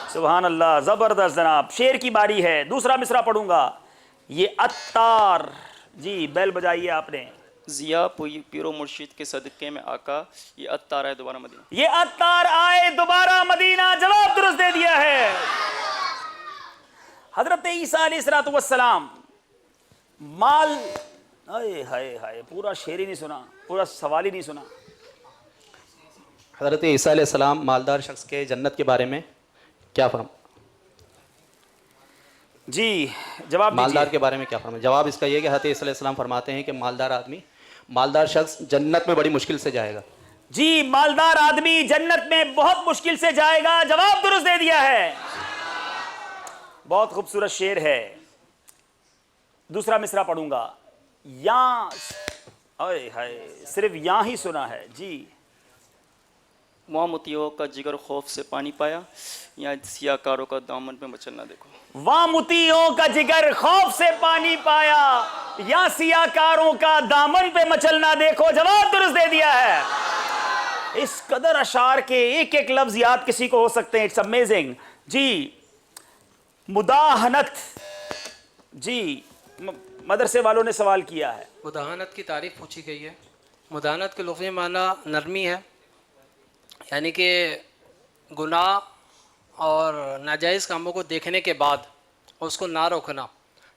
Speaker 2: सुभान अल्लाह, जबरदस्त जनाब। शेर की बारी है, दूसरा मिसरा पढ़ूंगा। ये अत्तार, जी बैल बजाइए आपने।
Speaker 8: जिया पीरो मुर्शिद के सदक़े में आका, ये अत्तार आए दोबारा मदीना।
Speaker 2: ये अत्तार आए दोबारा मदीना, जवाब दुरुस्त दे दिया है। हजरत ईसा अलैहिस्सलातु वस्सलाम माल, हाय हाय हाय, पूरा शेर ही नहीं सुना, पूरा सवाल ही नहीं सुना।
Speaker 5: हज़रत ईसा अलैहिस्सलाम मालदार शख्स के जन्नत के बारे में क्या फरम?
Speaker 2: जी जवाब
Speaker 5: मालदार के बारे में क्या फरमा? जवाब इसका ये कि हज़रत ईसा अलैहिस्सलाम फरमाते हैं कि मालदार आदमी, मालदार शख्स जन्नत में बड़ी मुश्किल से जाएगा।
Speaker 2: जी मालदार आदमी जन्नत में बहुत मुश्किल से जाएगा, जवाब दुरुस्त दे दिया है। बहुत खूबसूरत शेर है। दूसरा मिसरा पढ़ूंगा। या, अरे हाय, सिर्फ यहाँ ही सुना है। जी
Speaker 8: वहाँ मुतियों का जिगर खौफ से पानी पाया, यहाँ सियाकारों का दामन पे मचलना देखो।
Speaker 2: वहाँ मुतियों का जिगर खौफ से पानी पाया, या सियाकारों का दामन पे मचलना देखो, जवाब दुरुस्त दे दिया है। इस कदर अशार के एक एक लफ्ज याद किसी को हो सकते हैं, इट्स अमेजिंग। जी मुदाहनत, जी मदरसे वालों ने सवाल किया है।
Speaker 9: मुदाहनत की तारीफ पूछी गई है। मुदाहनत के लफ्ज़ी माना नरमी है, यानी कि गुनाह और नाजायज़ कामों को देखने के बाद उसको ना रोकना,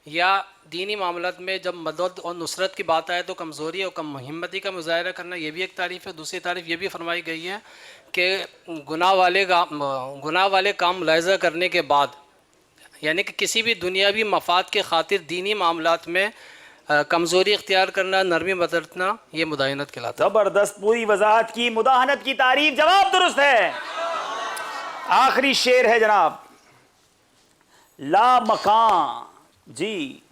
Speaker 9: या दीनी मामलात में जब मदद और नुसरत की बात आए तो कमज़ोरी और कम हिम्मती का मुज़ाहरा करना, ये भी एक तारीफ़ है। दूसरी तारीफ़ ये भी फरमाई गई है कि गुनाह वाले काम मुलाहिज़ा करने के बाद, यानी कि किसी भी दुनियावी मफाद के खातिर दीनी मामलात में कमज़ोरी इख्तियार करना, नरमी बरतना, ये मुदाहनत कहलाता है।
Speaker 2: ज़बरदस्त पूरी वजाहत की, मुदाहनत की तारीफ, जवाब दुरुस्त है। आखिरी शेर है जनाब। ला मकान, जी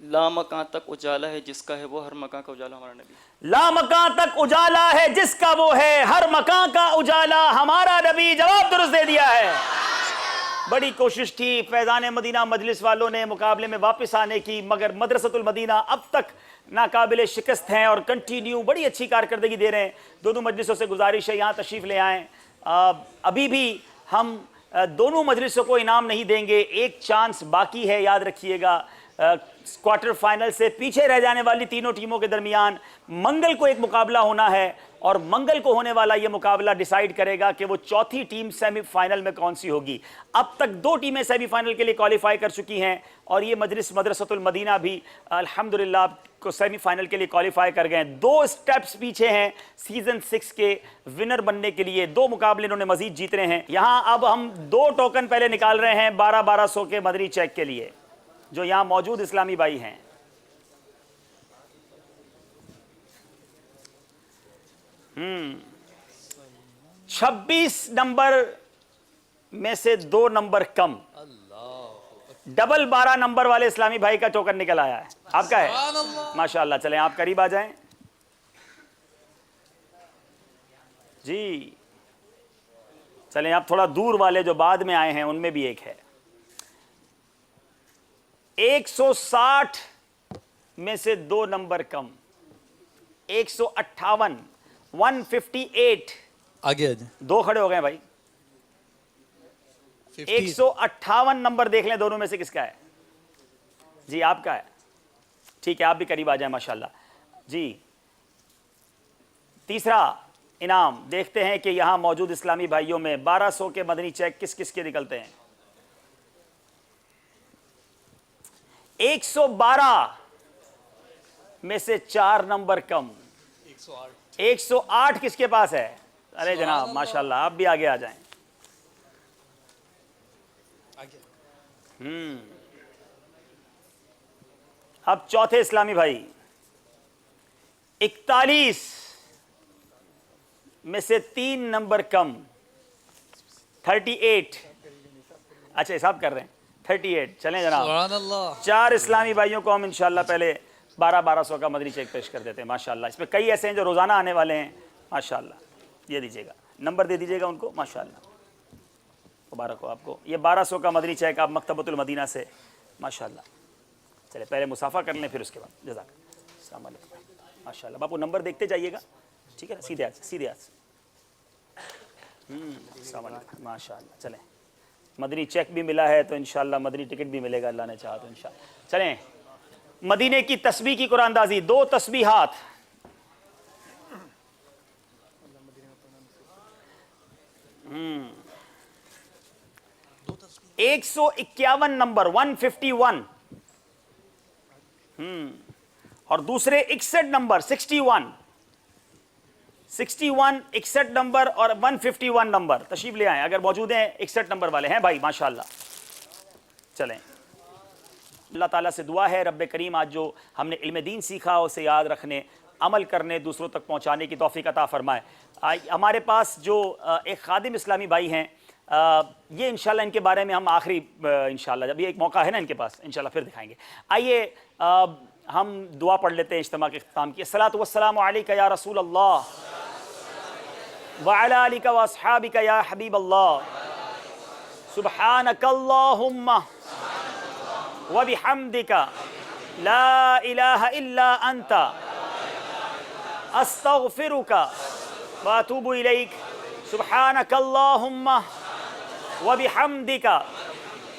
Speaker 8: ला मकान तक उजाला है जिसका है वो हर मकान का उजाला हमारा नबी।
Speaker 2: ला मकान तक उजाला है जिसका वो है हर मकान का उजाला हमारा नबी, जवाब दुरुस्त दे दिया है। बड़ी कोशिश की फैज़ान मदीना मजलिस वालों ने मुकाबले में वापस आने की, मगर मदरसतुल मदीना अब तक नाकाबिल शिकस्त हैं और कंटिन्यू बड़ी अच्छी कारकर्दगी दे रहे हैं। दोनों मजलिसों से गुजारिश है यहाँ तशरीफ़ ले आएँ। अभी भी हम दोनों मजलिसों को इनाम नहीं देंगे, एक चांस बाकी है, याद रखिएगा। क्वार्टर फाइनल से पीछे रह जाने वाली तीनों टीमों के दरमियान मंगल को एक मुकाबला होना है और मंगल को होने वाला ये मुकाबला डिसाइड करेगा कि वो चौथी टीम सेमीफाइनल में कौन सी होगी। अब तक 2 टीमें सेमीफाइनल के लिए क्वालिफाई कर चुकी हैं और ये मजलिस मदरसतुल मदीना भी अल्हम्दुलिल्लाह को सेमीफाइनल के लिए क्वालिफाई कर गए। 2 स्टेप्स पीछे हैं सीजन 6 के विनर बनने के लिए। 2 मुकाबले इन्होंने मजीद जीतने हैं। यहाँ अब हम 2 टोकन पहले निकाल रहे हैं 1200 के मदनी चेक के लिए, जो यहाँ मौजूद इस्लामी भाई हैं। हम्म 26 नंबर में से 2 नंबर कम, डबल 12 नंबर वाले इस्लामी भाई का टोकन निकल आया है। आपका है माशाअल्लाह। चलें आप करीब आ जाएं जी। चलें आप थोड़ा दूर वाले जो बाद में आए हैं उनमें भी एक है। 160 में से 2 नंबर कम, 158, 158।
Speaker 11: आगे आ जाए।
Speaker 2: 2 खड़े हो गए भाई। 158 नंबर देख लें दोनों में से किसका है जी। आपका है, ठीक है, आप भी करीब आ जाए माशाल्लाह जी। तीसरा इनाम देखते हैं कि यहां मौजूद इस्लामी भाइयों में 1200 के मदनी चेक किस किस के निकलते हैं। 112 में से 4 नंबर कम, 108 किसके पास है? अरे जनाब माशाल्लाह, आप भी आगे आ जाएं। अब चौथे इस्लामी भाई 41 में से 3 नंबर कम, 38। अच्छा हिसाब कर रहे हैं, 38। चलें जनाब, 4 इस्लामी भाइयों को हम इंशाल्लाह पहले 1200 का मदनी चेक पेश कर देते हैं माशाल्लाह। इसमें कई ऐसे हैं जो रोज़ाना आने वाले हैं माशाल्लाह। ये दीजिएगा, नंबर दे दीजिएगा उनको माशाल्लाह। मुबारक हो आपको, ये 1200 का मदनी चेक आप मकतबतुल मदीना से माशाल्लाह। चले पहले मुसाफा कर लें फिर उसके बाद जज़ाक। अस्सलाम वालेकुम माशाल्लाह। बापू नंबर देखते जाइएगा, ठीक है ना? सीधे हाथ से, सीधे हाथ से। अस्सलाम वालेकुम माशाल्लाह। चलें मदनी चेक भी मिला है तो इंशाल्लाह मदनी टिकट भी मिलेगा अल्लाह ने चाहा तो इंशाल्लाह। चलें मदीने की तस्बीह की कुरानदाजी, 2 तस्बीहात। 151 नंबर 151 और दूसरे 61 नंबर 61 61 नंबर और 151 नंबर तशरीफ ले आए अगर मौजूद हैं। 61 नंबर वाले हैं भाई माशाल्लाह। चलें अल्लाह ताला से दुआ है रब्बे करीम आज जो हमने इल्म दीन सीखा उसे याद रखने, अमल करने, दूसरों तक पहुंचाने की तौफीक अता फरमाए। हमारे पास जो एक खादिम इस्लामी भाई हैं, ये इंशाल्लाह इनके बारे में हम आखिरी इंशाल्लाह जब ये एक मौका है ना इनके पास इंशाल्लाह फिर दिखाएंगे। आइए हम दुआ पढ़ लेते हैं इज्तिमा के इख्तिताम की। अस्सलातु वस्सलामु अलैका या रसूल अल्लाह व अला आलिका व अस्हाबिका या हबीब अल्लाह। सुब्हानकल्लाहुम्मा व बिहम्दिका ला इलाहा इल्ला अंता अस्तगफिरुका व अतूबु इलैक। सुब्हानकल्लाहुम्मा व बिहम्दिका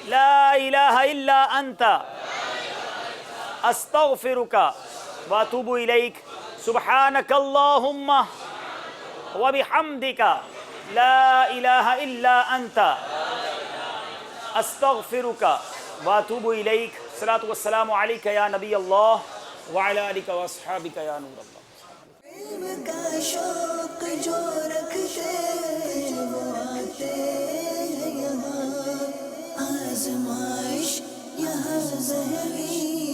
Speaker 2: ला इलाहा इल्ला अंता अस्तगफिरुका व अतूबु इलैक। सुब्हानकल्लाहुम्मा व बिहम्दिका ला इलाहा इल्ला अंता अस्तगफिरुका व अतूबु इलैक। सलातु वस्सलामु अलैका या नबी अल्लाह व अला आलिका व अस्हाबिका या नूर अल्लाह।
Speaker 25: का शौक जो रखते वो आते हैं यहाँ, आज़माइश यहाँ ज़हरी